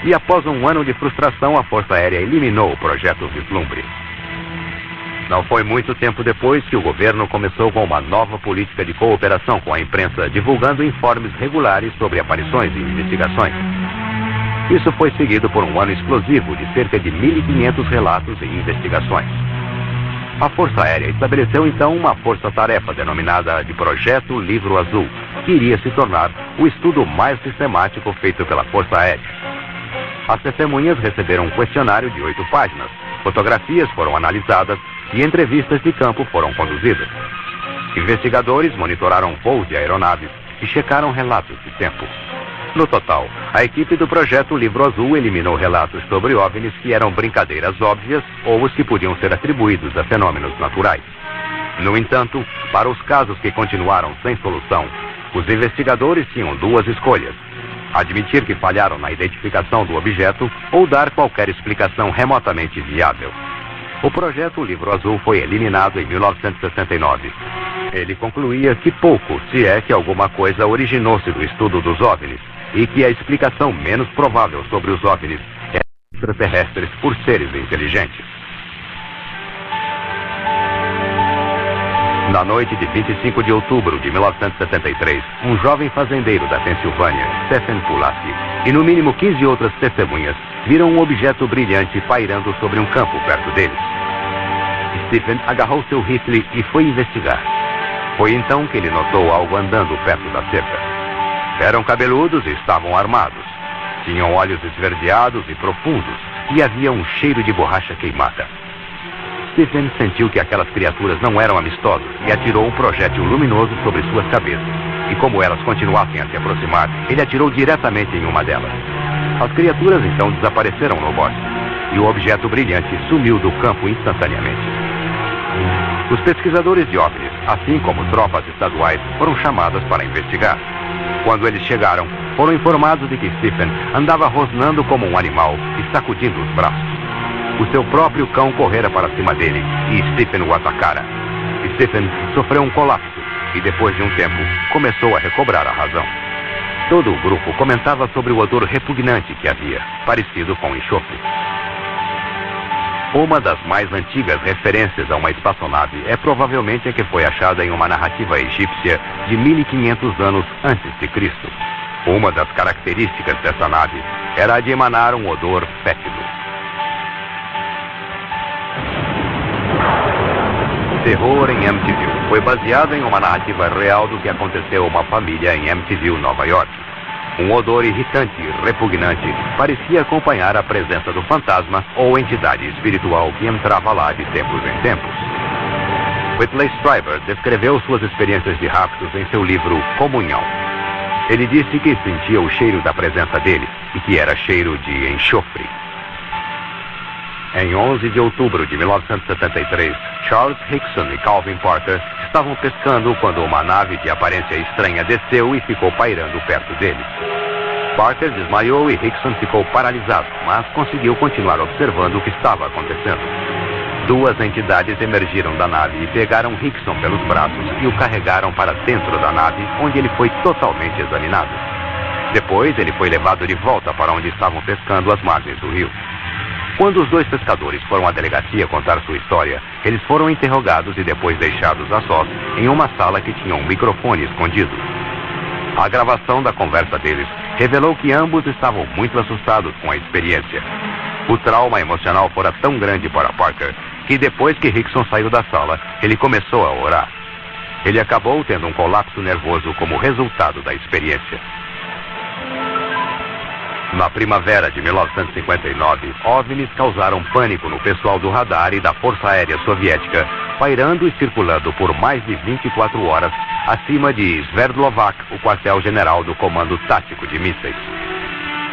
e após um ano de frustração a Força Aérea eliminou o Projeto Vislumbre. Não foi muito tempo depois que o governo começou com uma nova política de cooperação com a imprensa, divulgando informes regulares sobre aparições e investigações. Isso foi seguido por um ano explosivo de cerca de 1.500 relatos e investigações. A Força Aérea estabeleceu então uma força-tarefa denominada de Projeto Livro Azul, que iria se tornar o estudo mais sistemático feito pela Força Aérea. As testemunhas receberam um questionário de 8 páginas, fotografias foram analisadas e entrevistas de campo foram conduzidas. Investigadores monitoraram voos de aeronaves e checaram relatos de tempo. No total, a equipe do Projeto Livro Azul eliminou relatos sobre OVNIs que eram brincadeiras óbvias ou os que podiam ser atribuídos a fenômenos naturais. No entanto, para os casos que continuaram sem solução, os investigadores tinham duas escolhas: admitir que falharam na identificação do objeto ou dar qualquer explicação remotamente viável. O Projeto Livro Azul foi eliminado em 1969. Ele concluía que pouco, se é que alguma coisa, originou-se do estudo dos OVNIs e que a explicação menos provável sobre os OVNIs é extraterrestres por seres inteligentes. Na noite de 25 de outubro de 1973, um jovem fazendeiro da Pensilvânia, Stephen Pulaski, e no mínimo 15 outras testemunhas viram um objeto brilhante pairando sobre um campo perto deles. Stephen agarrou seu rifle e foi investigar. Foi então que ele notou algo andando perto da cerca. Eram cabeludos e estavam armados. Tinham olhos esverdeados e profundos e havia um cheiro de borracha queimada. Stephen sentiu que aquelas criaturas não eram amistosas e atirou um projétil luminoso sobre suas cabeças. E como elas continuassem a se aproximar, ele atirou diretamente em uma delas. As criaturas então desapareceram no bosque e o objeto brilhante sumiu do campo instantaneamente. Os pesquisadores de OVNIs, assim como tropas estaduais, foram chamados para investigar. Quando eles chegaram, foram informados de que Stephen andava rosnando como um animal e sacudindo os braços. O seu próprio cão correra para cima dele e Stephen o atacara. Stephen sofreu um colapso e depois de um tempo começou a recobrar a razão. Todo o grupo comentava sobre o odor repugnante que havia, parecido com enxofre. Uma das mais antigas referências a uma espaçonave é provavelmente a que foi achada em uma narrativa egípcia de 1500 anos antes de Cristo. Uma das características dessa nave era a de emanar um odor fétido. Terror em Amityville foi baseado em uma narrativa real do que aconteceu a uma família em Amityville, Nova York. Um odor irritante e repugnante parecia acompanhar a presença do fantasma ou entidade espiritual que entrava lá de tempos em tempos. Whitley Strieber descreveu suas experiências de raptos em seu livro Comunhão. Ele disse que sentia o cheiro da presença dele e que era cheiro de enxofre. Em 11 de outubro de 1973, Charles Hickson e Calvin Parker estavam pescando quando uma nave de aparência estranha desceu e ficou pairando perto deles. Parker desmaiou e Hickson ficou paralisado, mas conseguiu continuar observando o que estava acontecendo. Duas entidades emergiram da nave e pegaram Hickson pelos braços e o carregaram para dentro da nave, onde ele foi totalmente examinado. Depois, ele foi levado de volta para onde estavam pescando às margens do rio. Quando os dois pescadores foram à delegacia contar sua história, eles foram interrogados e depois deixados a sós em uma sala que tinha um microfone escondido. A gravação da conversa deles revelou que ambos estavam muito assustados com a experiência. O trauma emocional fora tão grande para Parker que depois que Hickson saiu da sala, ele começou a orar. Ele acabou tendo um colapso nervoso como resultado da experiência. Na primavera de 1959, OVNIs causaram pânico no pessoal do radar e da Força Aérea Soviética, pairando e circulando por mais de 24 horas acima de Sverdlovsk, o quartel-general do Comando Tático de Mísseis.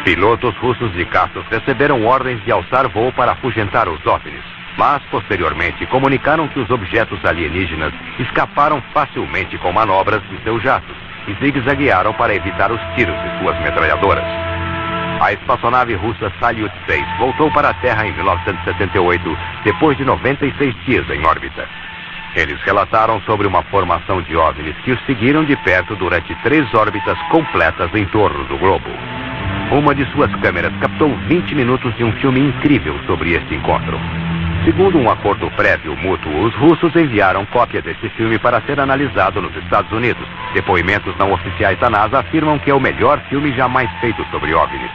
Pilotos russos de caças receberam ordens de alçar voo para afugentar os OVNIs, mas posteriormente comunicaram que os objetos alienígenas escaparam facilmente com manobras de seus jatos e zigue-zaguearam para evitar os tiros de suas metralhadoras. A espaçonave russa Salyut 6 voltou para a Terra em 1978, depois de 96 dias em órbita. Eles relataram sobre uma formação de OVNIs que os seguiram de perto durante 3 órbitas completas em torno do globo. Uma de suas câmeras captou 20 minutos de um filme incrível sobre este encontro. Segundo um acordo prévio mútuo, os russos enviaram cópia desse filme para ser analisado nos Estados Unidos. Depoimentos não oficiais da NASA afirmam que é o melhor filme jamais feito sobre OVNIs.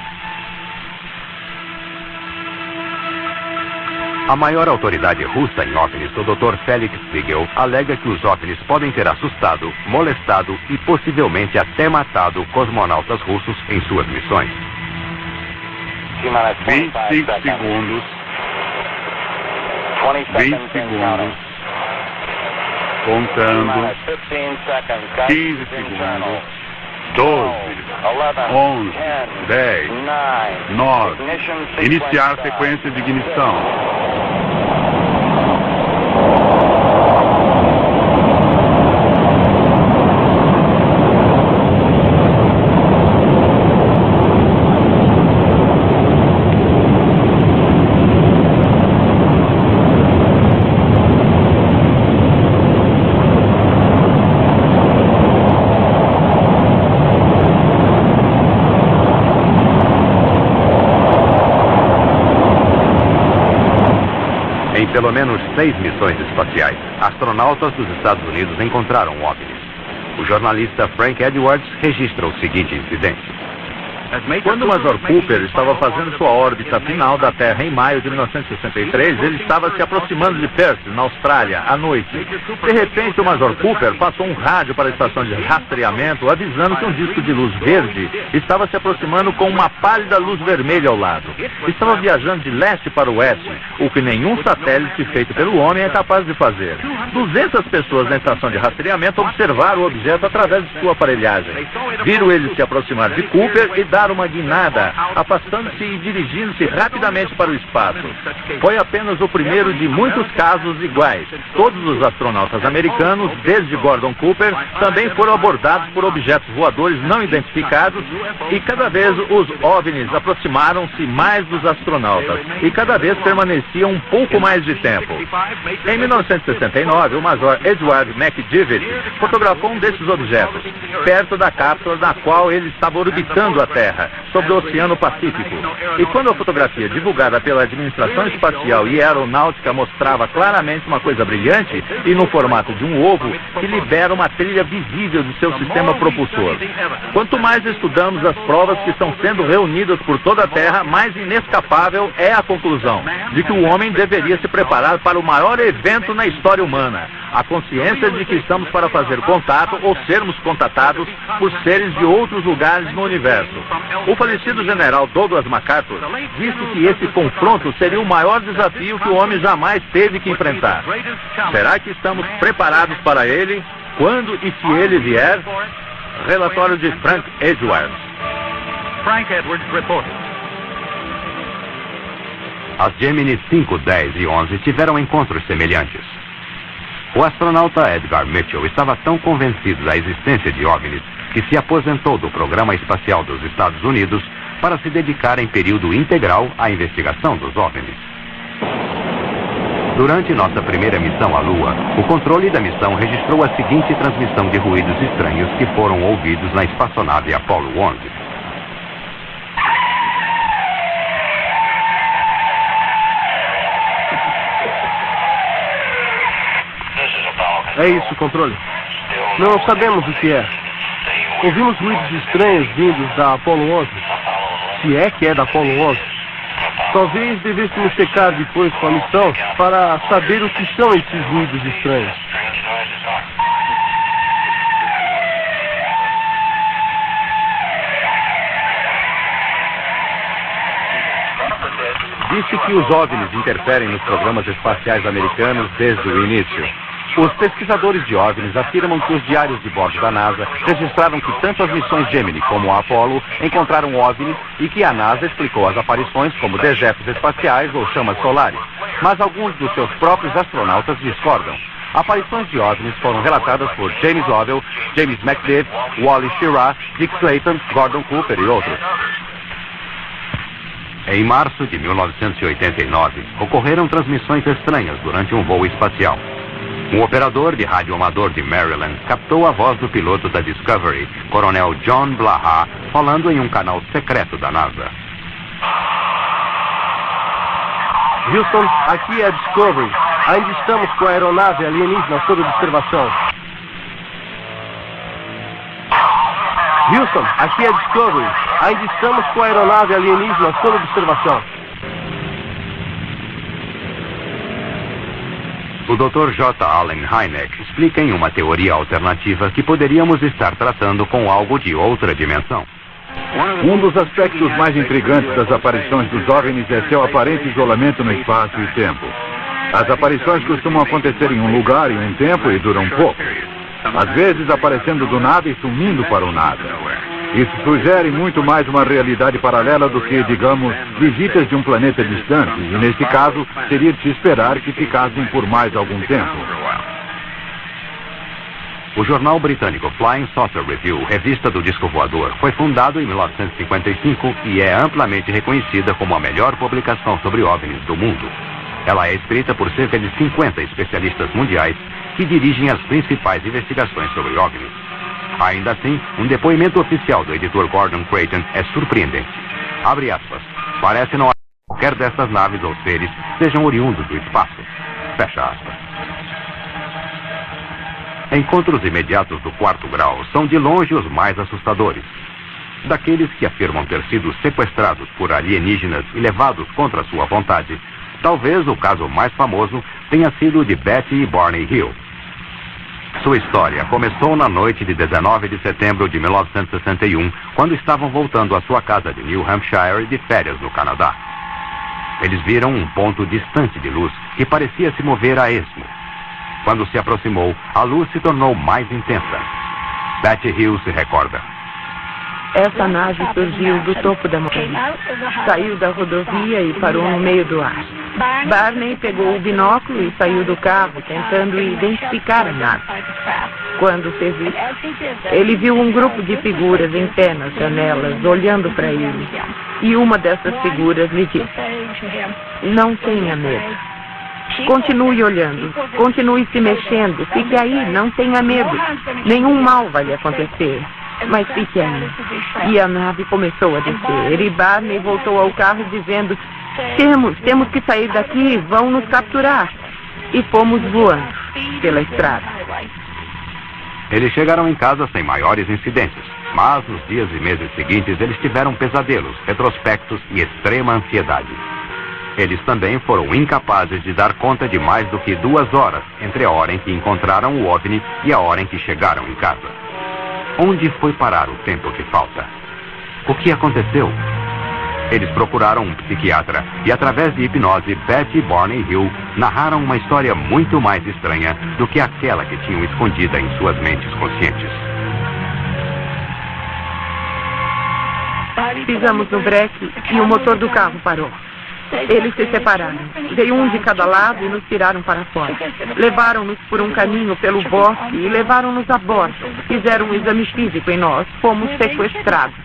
A maior autoridade russa em OVNIs, o Dr. Felix Vigel, alega que os OVNIs podem ter assustado, molestado e possivelmente até matado cosmonautas russos em suas missões. 25 segundos. 20 segundos. Contando. 15 segundos. 12, 11, 10, 9. Iniciar sequência de ignição. Em pelo menos 6 missões espaciais, astronautas dos Estados Unidos encontraram OVNIs. O jornalista Frank Edwards registra o seguinte incidente. Quando o Major Cooper estava fazendo sua órbita final da Terra em maio de 1963, ele estava se aproximando de Perth, na Austrália, à noite. De repente, o Major Cooper passou um rádio para a estação de rastreamento, avisando que um disco de luz verde estava se aproximando com uma pálida luz vermelha ao lado. Estava viajando de leste para oeste, o que nenhum satélite feito pelo homem é capaz de fazer. 200 pessoas na estação de rastreamento observaram o objeto através de sua aparelhagem. Viram ele se aproximar de Cooper e dar uma guinada, afastando-se e dirigindo-se rapidamente para o espaço. Foi apenas o primeiro de muitos casos iguais. Todos os astronautas americanos, desde Gordon Cooper, também foram abordados por objetos voadores não identificados e cada vez os OVNIs aproximaram-se mais dos astronautas e cada vez permaneciam um pouco mais de tempo. Em 1969, o Major Edward McDivitt fotografou um desses objetos, perto da cápsula na qual ele estava orbitando a Terra, sobre o Oceano Pacífico. E quando a fotografia divulgada pela Administração Espacial e Aeronáutica mostrava claramente uma coisa brilhante e no formato de um ovo que libera uma trilha visível de seu sistema propulsor. Quanto mais estudamos as provas que estão sendo reunidas por toda a Terra, mais inescapável é a conclusão de que o homem deveria se preparar para o maior evento na história humana, a consciência de que estamos para fazer contato ou sermos contatados por seres de outros lugares no universo. O falecido general Douglas MacArthur disse que esse confronto seria o maior desafio que o homem jamais teve que enfrentar. Será que estamos preparados para ele? Quando e se ele vier? Relatório de Frank Edwards. Frank Edwards reported. As Gemini 5, 10 e 11 tiveram encontros semelhantes. O astronauta Edgar Mitchell estava tão convencido da existência de OVNIs que se aposentou do Programa Espacial dos Estados Unidos para se dedicar em período integral à investigação dos OVNIs. Durante nossa primeira missão à Lua, o controle da missão registrou a seguinte transmissão de ruídos estranhos que foram ouvidos na espaçonave Apollo 11. É isso, controle. Não sabemos o que é. Ouvimos ruídos estranhos vindos da Apollo 11. Se é que é da Apollo 11. Talvez devêssemos checar depois com a missão para saber o que são esses ruídos estranhos. Disse que os OVNIs interferem nos programas espaciais americanos desde o início. Os pesquisadores de OVNIs afirmam que os diários de bordo da NASA registraram que tanto as missões Gemini como a Apollo encontraram OVNIs e que a NASA explicou as aparições como dejetos espaciais ou chamas solares. Mas alguns dos seus próprios astronautas discordam. Aparições de OVNIs foram relatadas por James Lovell, James McDivitt, Wally Schirra, Dick Clayton, Gordon Cooper e outros. Em março de 1989, ocorreram transmissões estranhas durante um voo espacial. Um operador de rádio amador de Maryland captou a voz do piloto da Discovery, Coronel John Blaha, falando em um canal secreto da NASA. Houston, aqui é a Discovery. Ainda estamos com a aeronave alienígena sob observação. Houston, aqui é a Discovery. Ainda estamos com a aeronave alienígena sob observação. O Dr. J. Allen Hynek explica em uma teoria alternativa que poderíamos estar tratando com algo de outra dimensão. Um dos aspectos mais intrigantes das aparições dos OVNIs é seu aparente isolamento no espaço e tempo. As aparições costumam acontecer em um lugar e um tempo e duram pouco. Às vezes aparecendo do nada e sumindo para o nada. Isso sugere muito mais uma realidade paralela do que, digamos, visitas de um planeta distante, e nesse caso seria de se esperar que ficassem por mais algum tempo. O jornal britânico Flying Saucer Review, revista do disco voador, foi fundado em 1955 e é amplamente reconhecida como a melhor publicação sobre OVNIs do mundo. Ela é escrita por cerca de 50 especialistas mundiais que dirigem as principais investigações sobre OVNIs. Ainda assim, um depoimento oficial do editor Gordon Creighton é surpreendente. Abre aspas. Parece não haver qualquer dessas naves ou seres sejam oriundos do espaço. Fecha aspas. Encontros imediatos do quarto grau são de longe os mais assustadores. Daqueles que afirmam ter sido sequestrados por alienígenas e levados contra sua vontade, talvez o caso mais famoso tenha sido o de Betty e Barney Hill. Sua história começou na noite de 19 de setembro de 1961, quando estavam voltando à sua casa de New Hampshire de férias no Canadá. Eles viram um ponto distante de luz que parecia se mover a esmo. Quando se aproximou, a luz se tornou mais intensa. Betty Hill se recorda. Essa nave surgiu do topo da montanha, saiu da rodovia e parou no meio do ar. Barney pegou o binóculo e saiu do carro, tentando identificar a nave. Quando fez isso, ele viu um grupo de figuras em pé nas janelas, olhando para ele. E uma dessas figuras lhe disse: "Não tenha medo. Continue olhando, continue se mexendo, fique aí, não tenha medo. Nenhum mal vai lhe acontecer. Mas fique aí." E a nave começou a descer. E Barney voltou ao carro dizendo: Temos que sair daqui, vão nos capturar." E fomos voando pela estrada. Eles chegaram em casa sem maiores incidentes, mas nos dias e meses seguintes eles tiveram pesadelos, retrospectos e extrema ansiedade. Eles também foram incapazes de dar conta de mais do que 2 horas entre a hora em que encontraram o OVNI e a hora em que chegaram em casa. Onde foi parar o tempo que falta? O que aconteceu? Eles procuraram um psiquiatra e, através de hipnose, Betty e Barney Hill narraram uma história muito mais estranha do que aquela que tinham escondida em suas mentes conscientes. Pisamos no breque e o motor do carro parou. Eles se separaram. Veio um de cada lado e nos tiraram para fora. Levaram-nos por um caminho pelo bosque e levaram-nos a bordo. Fizeram um exame físico em nós. Fomos sequestrados.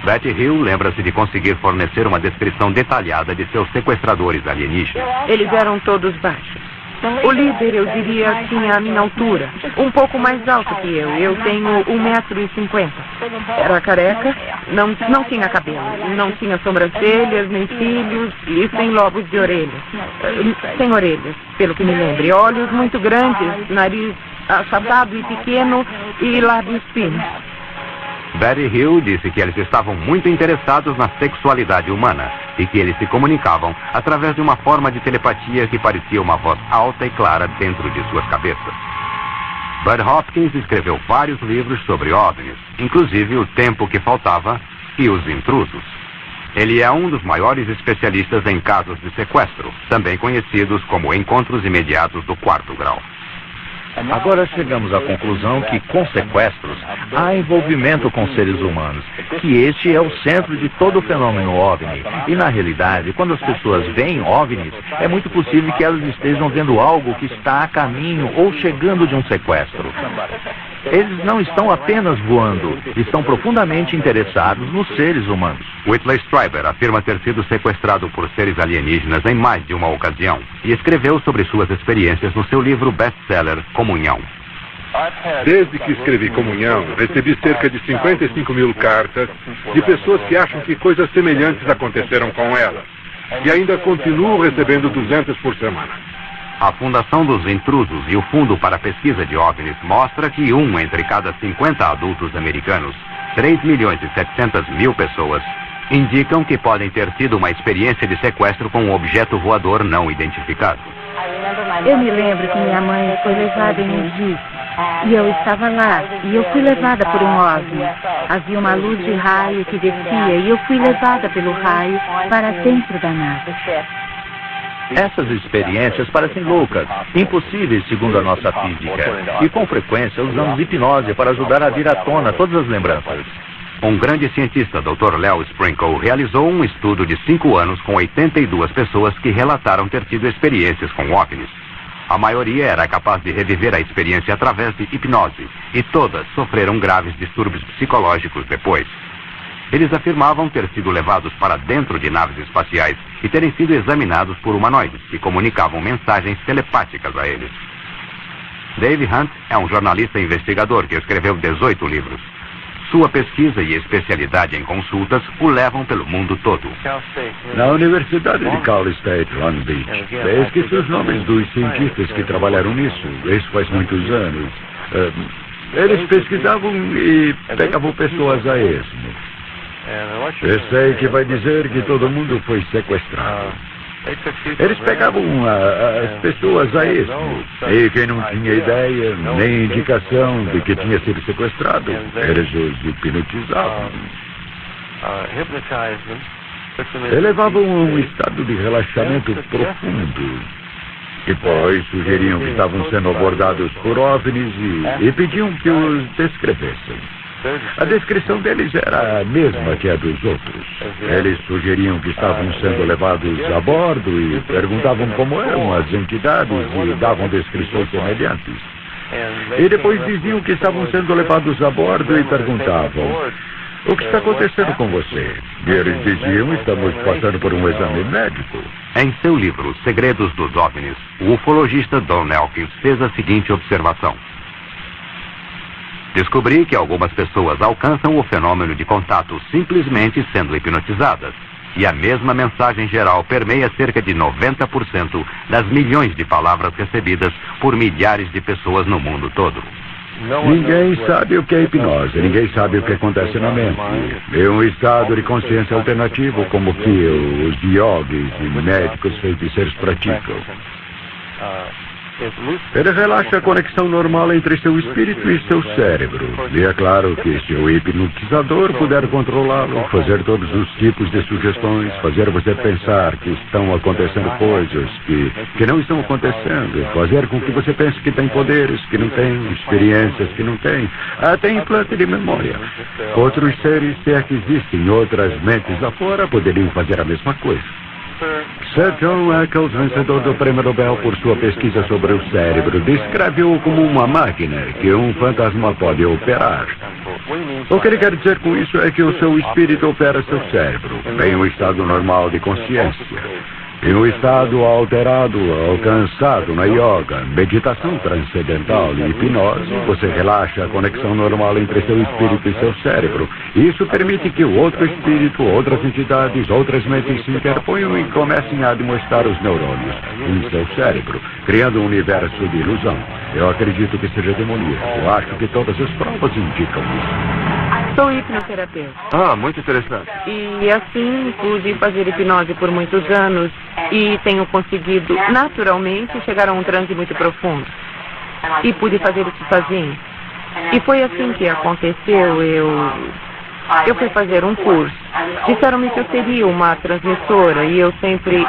Betty Hill lembra-se de conseguir fornecer uma descrição detalhada de seus sequestradores alienígenas. Eles eram todos baixos. O líder, eu diria, tinha a minha altura, um pouco mais alto que eu. Eu tenho 1,50 m. Era careca, não tinha cabelo, não tinha sobrancelhas, nem cílios e sem lobos de orelha. Sem orelhas, pelo que me lembre. Olhos muito grandes, nariz achatado e pequeno e lábios finos. Betty Hill disse que eles estavam muito interessados na sexualidade humana e que eles se comunicavam através de uma forma de telepatia que parecia uma voz alta e clara dentro de suas cabeças. Bud Hopkins escreveu vários livros sobre OVNIs, inclusive O Tempo que Faltava e Os Intrusos. Ele é um dos maiores especialistas em casos de sequestro, também conhecidos como encontros imediatos do 4º grau. Agora chegamos à conclusão que, com sequestros, há envolvimento com seres humanos, que este é o centro de todo o fenômeno OVNI. E, na realidade, quando as pessoas veem OVNIs, é muito possível que elas estejam vendo algo que está a caminho ou chegando de um sequestro. Eles não estão apenas voando, estão profundamente interessados nos seres humanos. Whitley Strieber afirma ter sido sequestrado por seres alienígenas em mais de uma ocasião e escreveu sobre suas experiências no seu livro best-seller Comunhão. Desde que escrevi Comunhão, recebi cerca de 55 mil cartas de pessoas que acham que coisas semelhantes aconteceram com elas. E ainda continuo recebendo 200 por semana. A Fundação dos Intrusos e o Fundo para a Pesquisa de OVNIs mostra que 1 entre cada 50 adultos americanos, 3.700.000 pessoas, indicam que podem ter tido uma experiência de sequestro com um objeto voador não identificado. Eu me lembro que minha mãe foi levada em um jipe e eu estava lá e eu fui levada por um OVNI. Havia uma luz de raio que descia e eu fui levada pelo raio para dentro da nave. Essas experiências parecem loucas, impossíveis segundo a nossa física. E com frequência usamos hipnose para ajudar a vir à tona todas as lembranças. Um grande cientista, Dr. Leo Sprinkle, realizou um estudo de 5 anos com 82 pessoas que relataram ter tido experiências com OVNIs. A maioria era capaz de reviver a experiência através de hipnose, e todas sofreram graves distúrbios psicológicos depois. Eles afirmavam ter sido levados para dentro de naves espaciais e terem sido examinados por humanoides que comunicavam mensagens telepáticas a eles. Dave Hunt é um jornalista e investigador que escreveu 18 livros. Sua pesquisa e especialidade em consultas o levam pelo mundo todo. Na Universidade de Cal State, Long Beach, esqueci os nomes dos cientistas que trabalharam nisso. Isso faz muitos anos. Eles pesquisavam e pegavam pessoas a esmo. Eu sei que vai dizer que todo mundo foi sequestrado. Eles pegavam as pessoas a esmo, e quem não tinha ideia, nem indicação de que tinha sido sequestrado, eles os hipnotizavam. Elevavam a um estado de relaxamento profundo. Depois sugeriam que estavam sendo abordados por OVNIs e pediam que os descrevessem. A descrição deles era a mesma que a dos outros. Eles sugeriam que estavam sendo levados a bordo e perguntavam como eram as entidades e davam descrições semelhantes. E depois diziam que estavam sendo levados a bordo e perguntavam: o que está acontecendo com você? E eles diziam: estamos passando por um exame médico. Em seu livro Segredos dos OVNIs, o ufologista Don Elkins fez a seguinte observação: descobri que algumas pessoas alcançam o fenômeno de contato simplesmente sendo hipnotizadas. E a mesma mensagem geral permeia cerca de 90% das milhões de palavras recebidas por milhares de pessoas no mundo todo. Ninguém sabe o que é hipnose, ninguém sabe o que acontece na mente. É um estado de consciência alternativo como que os yogis e médicos feiticeiros praticam. Ele relaxa a conexão normal entre seu espírito e seu cérebro. E é claro que se o hipnotizador puder controlá-lo, fazer todos os tipos de sugestões, fazer você pensar que estão acontecendo coisas que não estão acontecendo, fazer com que você pense que tem poderes que não tem, experiências que não tem, até implante de memória. Outros seres, se é que existem outras mentes lá fora, poderiam fazer a mesma coisa. Sir John Eccles, vencedor do Prêmio Nobel por sua pesquisa sobre o cérebro, descreve-o como uma máquina que um fantasma pode operar. O que ele quer dizer com isso é que o seu espírito opera seu cérebro em um estado normal de consciência. Em um estado alterado, alcançado na yoga, meditação transcendental e hipnose, você relaxa a conexão normal entre seu espírito e seu cérebro. Isso permite que o outro espírito, outras entidades, outras mentes se interponham e comecem a admoestar os neurônios em seu cérebro, criando um universo de ilusão. Eu acredito que seja demoníaco. Eu acho que todas as provas indicam isso. Sou hipnoterapeuta. Ah, muito interessante. E assim pude fazer hipnose por muitos anos e tenho conseguido naturalmente chegar a um transe muito profundo. E pude fazer isso sozinho. E foi assim que aconteceu. Eu fui fazer um curso. Disseram-me que eu seria uma transmissora e eu sempre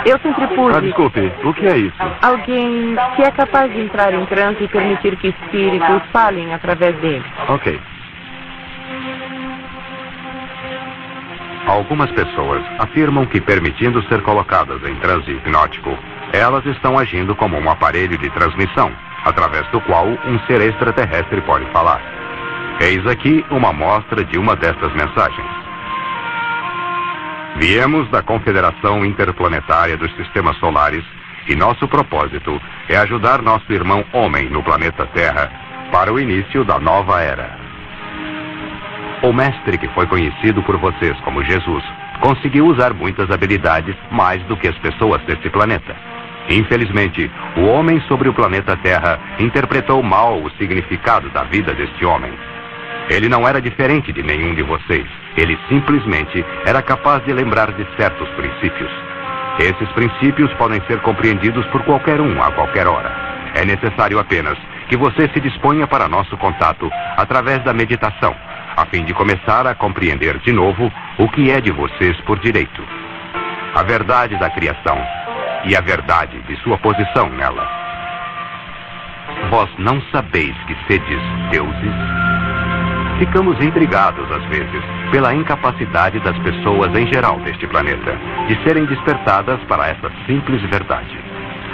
pude... Ah, desculpe, o que é isso? Alguém que é capaz de entrar em transe e permitir que espíritos falem através dele. Ok. Algumas pessoas afirmam que, permitindo ser colocadas em transe hipnótico, elas estão agindo como um aparelho de transmissão, através do qual um ser extraterrestre pode falar. Eis aqui uma amostra de uma destas mensagens. Viemos da Confederação Interplanetária dos Sistemas Solares e nosso propósito é ajudar nosso irmão homem no planeta Terra para o início da nova era. O mestre que foi conhecido por vocês como Jesus conseguiu usar muitas habilidades mais do que as pessoas desse planeta. Infelizmente, o homem sobre o planeta Terra interpretou mal o significado da vida deste homem. Ele não era diferente de nenhum de vocês. Ele simplesmente era capaz de lembrar de certos princípios. Esses princípios podem ser compreendidos por qualquer um a qualquer hora. É necessário apenas que você se disponha para nosso contato através da meditação, a fim de começar a compreender de novo o que é de vocês por direito. A verdade da criação e a verdade de sua posição nela. Vós não sabeis que sedes deuses? Ficamos intrigados, às vezes, pela incapacidade das pessoas em geral deste planeta de serem despertadas para essa simples verdade.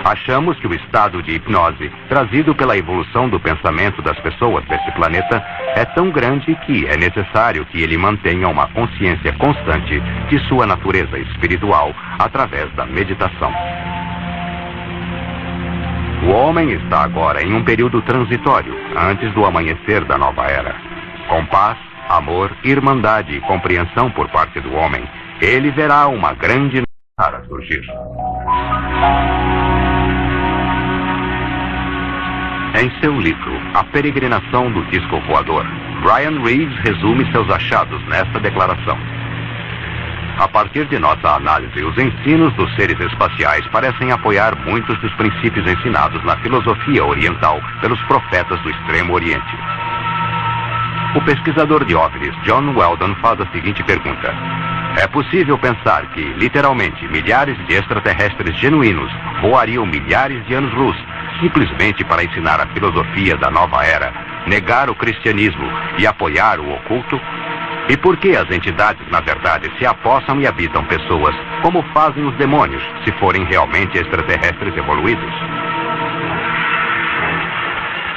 Achamos que o estado de hipnose trazido pela evolução do pensamento das pessoas desse planeta é tão grande que é necessário que ele mantenha uma consciência constante de sua natureza espiritual através da meditação. O homem está agora em um período transitório, antes do amanhecer da nova era. Com paz, amor, irmandade e compreensão por parte do homem, ele verá uma grande nova era surgir. Em seu livro, A Peregrinação do Disco Voador, Brian Reeves resume seus achados nesta declaração. A partir de nossa análise, os ensinos dos seres espaciais parecem apoiar muitos dos princípios ensinados na filosofia oriental pelos profetas do Extremo Oriente. O pesquisador de OVNIs, John Weldon, faz a seguinte pergunta. É possível pensar que, literalmente, milhares de extraterrestres genuínos voariam milhares de anos-luz simplesmente para ensinar a filosofia da nova era, negar o cristianismo e apoiar o oculto? E por que as entidades, na verdade, se apossam e habitam pessoas, como fazem os demônios, se forem realmente extraterrestres evoluídos?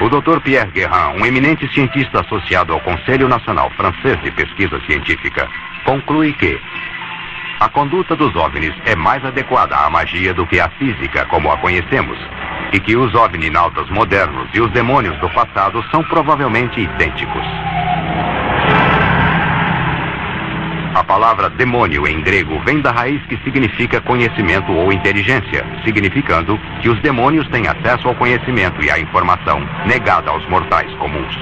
O Dr. Pierre Guérin, um eminente cientista associado ao Conselho Nacional Francês de Pesquisa Científica, conclui que a conduta dos OVNIs é mais adequada à magia do que à física como a conhecemos, e que os ovninautas modernos e os demônios do passado são provavelmente idênticos. A palavra demônio em grego vem da raiz que significa conhecimento ou inteligência, significando que os demônios têm acesso ao conhecimento e à informação negada aos mortais comuns.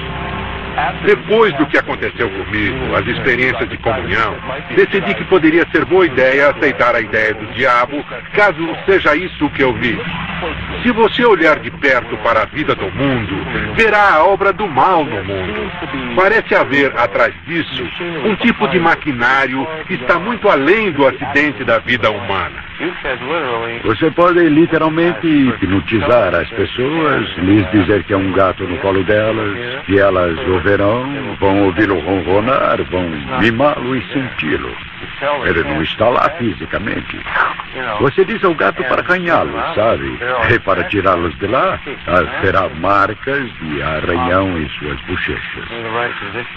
Depois do que aconteceu comigo, as experiências de comunhão, decidi que poderia ser boa ideia aceitar a ideia do diabo, caso seja isso o que eu vi. Se você olhar de perto para a vida do mundo, verá a obra do mal no mundo. Parece haver, atrás disso, um tipo de maquinário que está muito além do acidente da vida humana. Você pode literalmente hipnotizar as pessoas, lhes dizer que é um gato no colo delas, que elas o verão, vão ouvi-lo ronronar, vão mimá-lo e senti-lo. Ele não está lá fisicamente. Você diz ao gato para arranhá-lo, sabe? E para tirá-los de lá, terá marcas de arranhão em suas bochechas.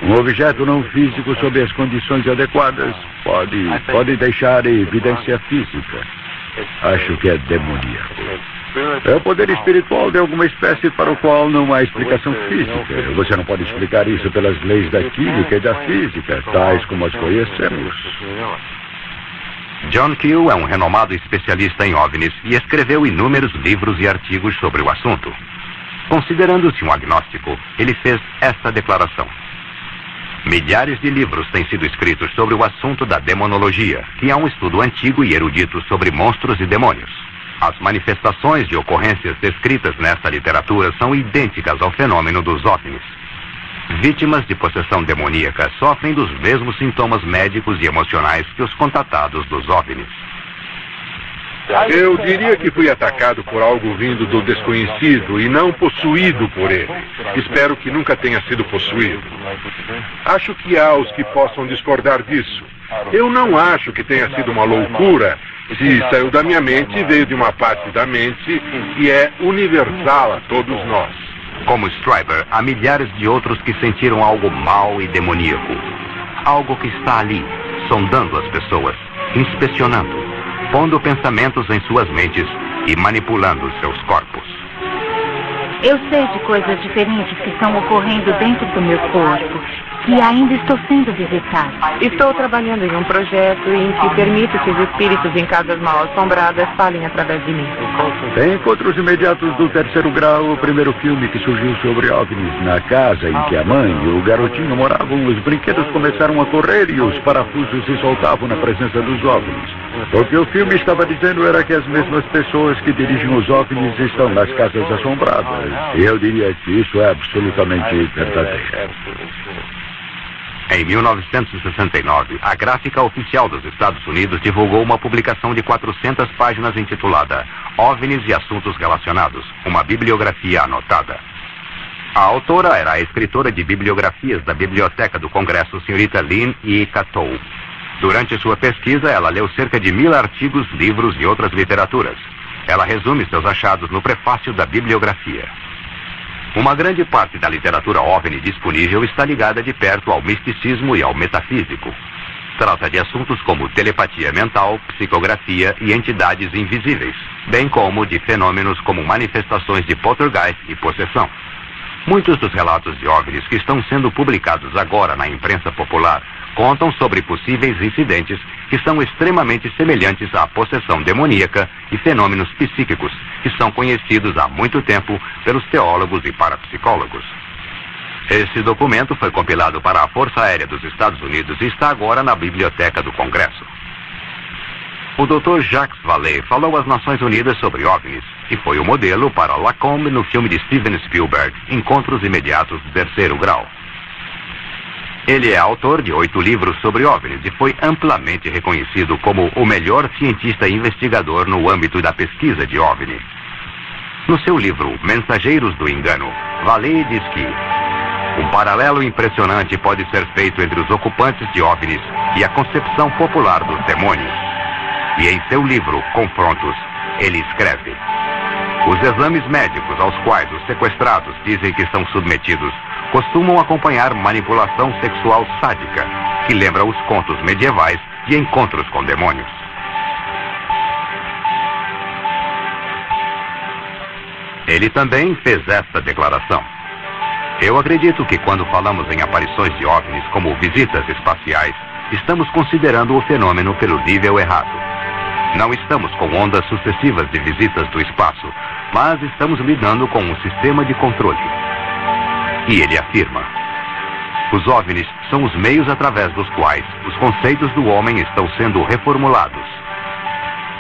Um objeto não físico sob as condições adequadas pode deixar evidência física. Acho que é demoníaco. É o poder espiritual de alguma espécie para o qual não há explicação física. Você não pode explicar isso pelas leis da química e da física, tais como as conhecemos. John Keel é um renomado especialista em OVNIs e escreveu inúmeros livros e artigos sobre o assunto. Considerando-se um agnóstico, ele fez esta declaração. Milhares de livros têm sido escritos sobre o assunto da demonologia, que é um estudo antigo e erudito sobre monstros e demônios. As manifestações de ocorrências descritas nesta literatura são idênticas ao fenômeno dos OVNIs. Vítimas de possessão demoníaca sofrem dos mesmos sintomas médicos e emocionais que os contatados dos OVNIs. Eu diria que fui atacado por algo vindo do desconhecido e não possuído por ele. Espero que nunca tenha sido possuído. Acho que há os que possam discordar disso. Eu não acho que tenha sido uma loucura. Se saiu da minha mente, veio de uma parte da mente que é universal a todos nós. Como Stryber, há milhares de outros que sentiram algo mau e demoníaco. Algo que está ali, sondando as pessoas, inspecionando, pondo pensamentos em suas mentes e manipulando seus corpos. Eu sei de coisas diferentes que estão ocorrendo dentro do meu corpo, que ainda estou sendo visitado. Estou trabalhando em um projeto em que permito que os espíritos em casas mal assombradas falem através de mim. Em encontros imediatos do terceiro grau, o primeiro filme que surgiu sobre OVNIs, na casa em que a mãe e o garotinho moravam, os brinquedos começaram a correr e os parafusos se soltavam na presença dos OVNIs. O que o filme estava dizendo era que as mesmas pessoas que dirigem os OVNIs estão nas casas assombradas. E eu diria que isso é absolutamente verdadeiro. Em 1969, a Gráfica Oficial dos Estados Unidos divulgou uma publicação de 400 páginas intitulada OVNIs e Assuntos Relacionados, uma bibliografia anotada. A autora era a escritora de bibliografias da Biblioteca do Congresso, senhorita Lynn E. Catou. Durante sua pesquisa, ela leu cerca de 1000 artigos, livros e outras literaturas. Ela resume seus achados no prefácio da bibliografia. Uma grande parte da literatura OVNI disponível está ligada de perto ao misticismo e ao metafísico. Trata de assuntos como telepatia mental, psicografia e entidades invisíveis, bem como de fenômenos como manifestações de poltergeist e possessão. Muitos dos relatos de OVNIs que estão sendo publicados agora na imprensa popular contam sobre possíveis incidentes que são extremamente semelhantes à possessão demoníaca e fenômenos psíquicos que são conhecidos há muito tempo pelos teólogos e parapsicólogos. Esse documento foi compilado para a Força Aérea dos Estados Unidos e está agora na Biblioteca do Congresso. O Dr. Jacques Vallée falou às Nações Unidas sobre OVNIs e foi o modelo para Lacombe no filme de Steven Spielberg, Encontros Imediatos do Terceiro Grau. Ele é autor de 8 livros sobre OVNIs e foi amplamente reconhecido como o melhor cientista investigador no âmbito da pesquisa de OVNI. No seu livro Mensageiros do Engano, Vallée diz que um paralelo impressionante pode ser feito entre os ocupantes de OVNIs e a concepção popular dos demônios. E em seu livro Confrontos, ele escreve: os exames médicos aos quais os sequestrados dizem que estão submetidos costumam acompanhar manipulação sexual sádica, que lembra os contos medievais de encontros com demônios. Ele também fez esta declaração: eu acredito que quando falamos em aparições de OVNIs como visitas espaciais, estamos considerando o fenômeno pelo nível errado. Não estamos com ondas sucessivas de visitas do espaço, mas estamos lidando com um sistema de controle. E ele afirma: os OVNIs são os meios através dos quais os conceitos do homem estão sendo reformulados.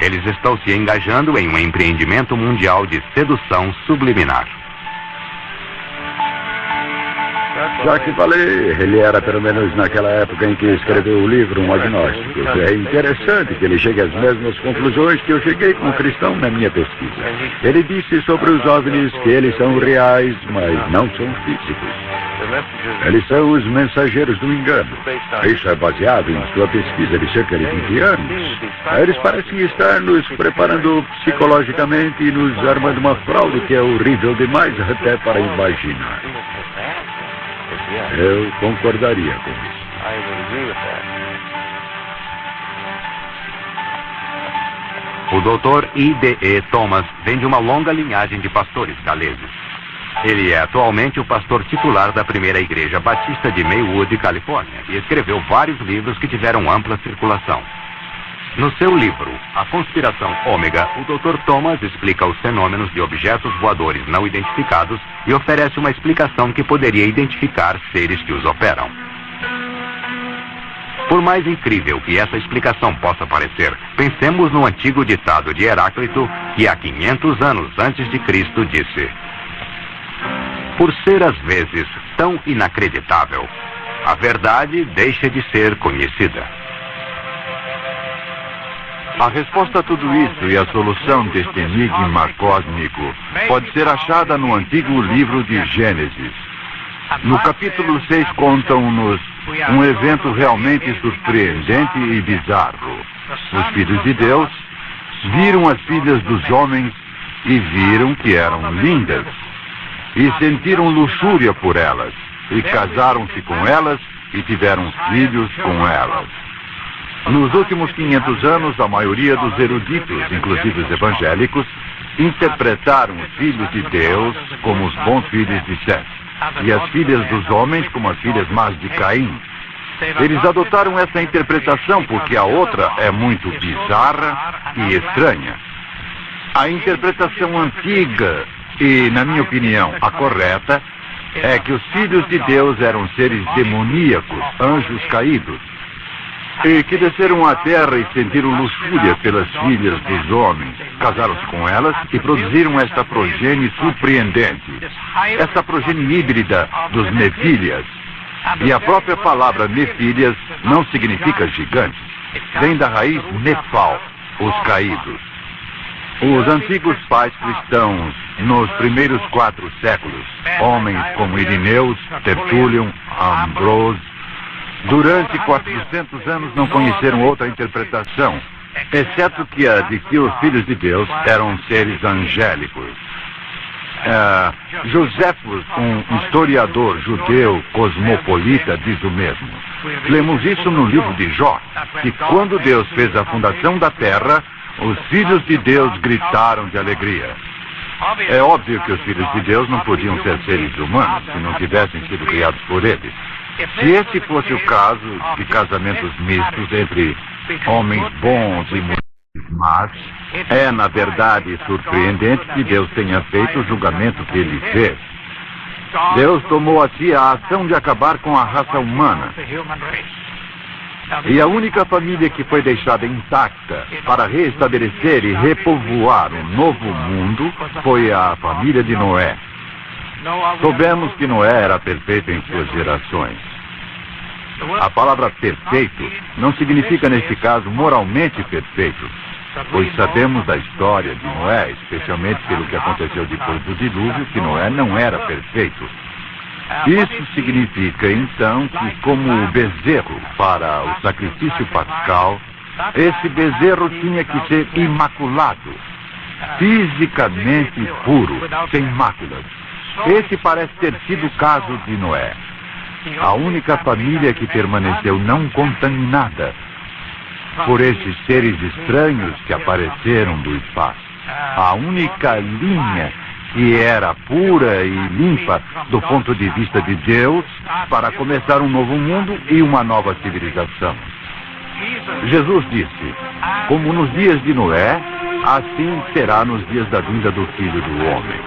Eles estão se engajando em um empreendimento mundial de sedução subliminar. Jacques Vallée, ele era pelo menos naquela época em que escreveu o livro Um Agnóstico. É interessante que ele chegue às mesmas conclusões que eu cheguei como cristão na minha pesquisa. Ele disse sobre os OVNIs que eles são reais, mas não são físicos. Eles são os mensageiros do engano. Isso é baseado em sua pesquisa de cerca de 20 anos. Eles parecem estar nos preparando psicologicamente e nos armando uma fraude que é horrível demais até para imaginar. Eu concordaria com isso. O Dr. I.D.E. Thomas vem de uma longa linhagem de pastores galeses. Ele é atualmente o pastor titular da primeira igreja batista de Maywood, Califórnia, e escreveu vários livros que tiveram ampla circulação. No seu livro, A Conspiração Ômega, o Dr. Thomas explica os fenômenos de objetos voadores não identificados e oferece uma explicação que poderia identificar seres que os operam. Por mais incrível que essa explicação possa parecer, pensemos no antigo ditado de Heráclito, que há 500 anos antes de Cristo disse: por ser às vezes tão inacreditável, a verdade deixa de ser conhecida. A resposta a tudo isso e a solução deste enigma cósmico pode ser achada no antigo livro de Gênesis. No capítulo 6 contam-nos um evento realmente surpreendente e bizarro. Os filhos de Deus viram as filhas dos homens e viram que eram lindas. E sentiram luxúria por elas. E casaram-se com elas e tiveram filhos com elas. Nos últimos 500 anos, a maioria dos eruditos, inclusive os evangélicos, interpretaram os filhos de Deus como os bons filhos de Sete, e as filhas dos homens como as filhas más de Caim. Eles adotaram essa interpretação porque a outra é muito bizarra e estranha. A interpretação antiga e, na minha opinião, a correta, é que os filhos de Deus eram seres demoníacos, anjos caídos, e que desceram à terra e sentiram luxúria pelas filhas dos homens, casaram-se com elas e produziram esta progenie surpreendente, essa progenie híbrida dos Nefílias. E a própria palavra Nefílias não significa gigantes, vem da raiz Nefal, os caídos. Os antigos pais cristãos, nos primeiros 4 séculos, homens como Irineu, Tertulian, Ambrose, durante 400 anos não conheceram outra interpretação, exceto que a de que os filhos de Deus eram seres angélicos. Joséfos, um historiador judeu cosmopolita, diz o mesmo. Lemos isso no livro de Jó, que quando Deus fez a fundação da terra, os filhos de Deus gritaram de alegria. É óbvio que os filhos de Deus não podiam ser seres humanos se não tivessem sido criados por eles. Se esse fosse o caso de casamentos mistos entre homens bons e mulheres más, é na verdade surpreendente que Deus tenha feito o julgamento que ele fez. Deus tomou a si a ação de acabar com a raça humana. E a única família que foi deixada intacta para restabelecer e repovoar um novo mundo foi a família de Noé. Soubemos que Noé era perfeito em suas gerações. A palavra perfeito não significa, neste caso, moralmente perfeito, pois sabemos da história de Noé, especialmente pelo que aconteceu depois do dilúvio, que Noé não era perfeito. Isso significa, então, que como o bezerro para o sacrifício pascal, esse bezerro tinha que ser imaculado, fisicamente puro, sem máculas. Esse parece ter sido o caso de Noé. A única família que permaneceu não contaminada por esses seres estranhos que apareceram do espaço. A única linha que era pura e limpa do ponto de vista de Deus para começar um novo mundo e uma nova civilização. Jesus disse: como nos dias de Noé, assim será nos dias da vinda do Filho do Homem.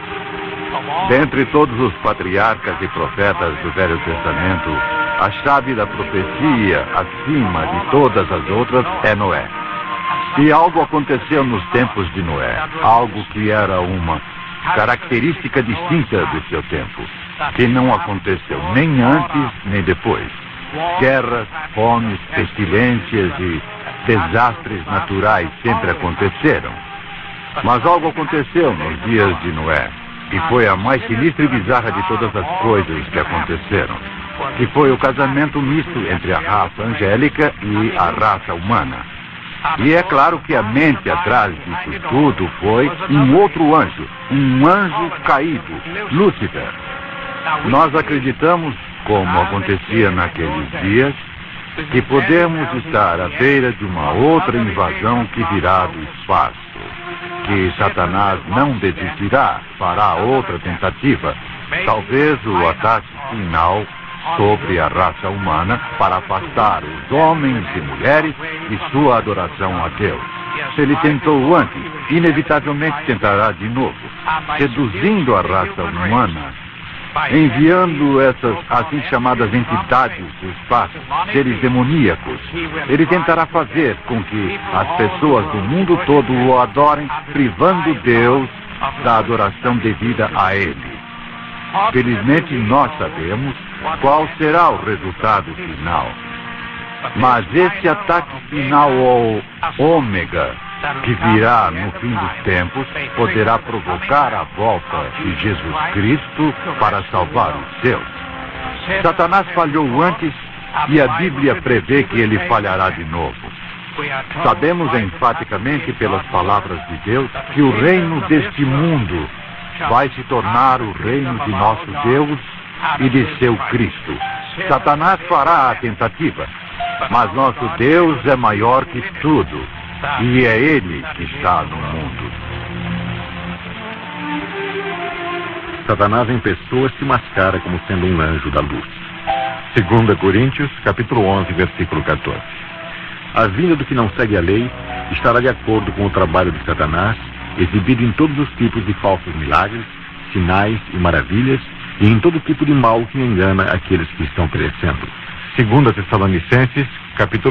Dentre todos os patriarcas e profetas do Velho Testamento, a chave da profecia, acima de todas as outras, é Noé. E algo aconteceu nos tempos de Noé, algo que era uma característica distinta do seu tempo, que não aconteceu nem antes nem depois. Guerras, fomes, pestilências e desastres naturais sempre aconteceram. Mas algo aconteceu nos dias de Noé, e foi a mais sinistra e bizarra de todas as coisas que aconteceram, que foi o casamento misto entre a raça angélica e a raça humana. E é claro que a mente atrás disso tudo foi um outro anjo, um anjo caído, Lúcifer. Nós acreditamos, como acontecia naqueles dias, que podemos estar à beira de uma outra invasão que virá do espaço, que Satanás não desistirá, fará outra tentativa, talvez o ataque final sobre a raça humana para afastar os homens e mulheres de sua adoração a Deus. Se ele tentou antes, inevitavelmente tentará de novo, seduzindo a raça humana, enviando essas assim chamadas entidades do espaço, seres demoníacos. Ele tentará fazer com que as pessoas do mundo todo o adorem, privando Deus da adoração devida a ele. Felizmente nós sabemos qual será o resultado final. Mas esse ataque final ao ômega, que virá no fim dos tempos, poderá provocar a volta de Jesus Cristo para salvar os seus. Satanás falhou antes e a Bíblia prevê que ele falhará de novo. Sabemos enfaticamente pelas palavras de Deus que o reino deste mundo vai se tornar o reino de nosso Deus e de seu Cristo. Satanás fará a tentativa, mas nosso Deus é maior que tudo, e é Ele que está no mundo. Satanás em pessoa se mascara como sendo um anjo da luz. 2 Coríntios, capítulo 11, versículo 14. A vinda do que não segue a lei estará de acordo com o trabalho de Satanás, exibido em todos os tipos de falsos milagres, sinais e maravilhas, e em todo tipo de mal que engana aqueles que estão perecendo. 2 Tessalonicenses, capítulo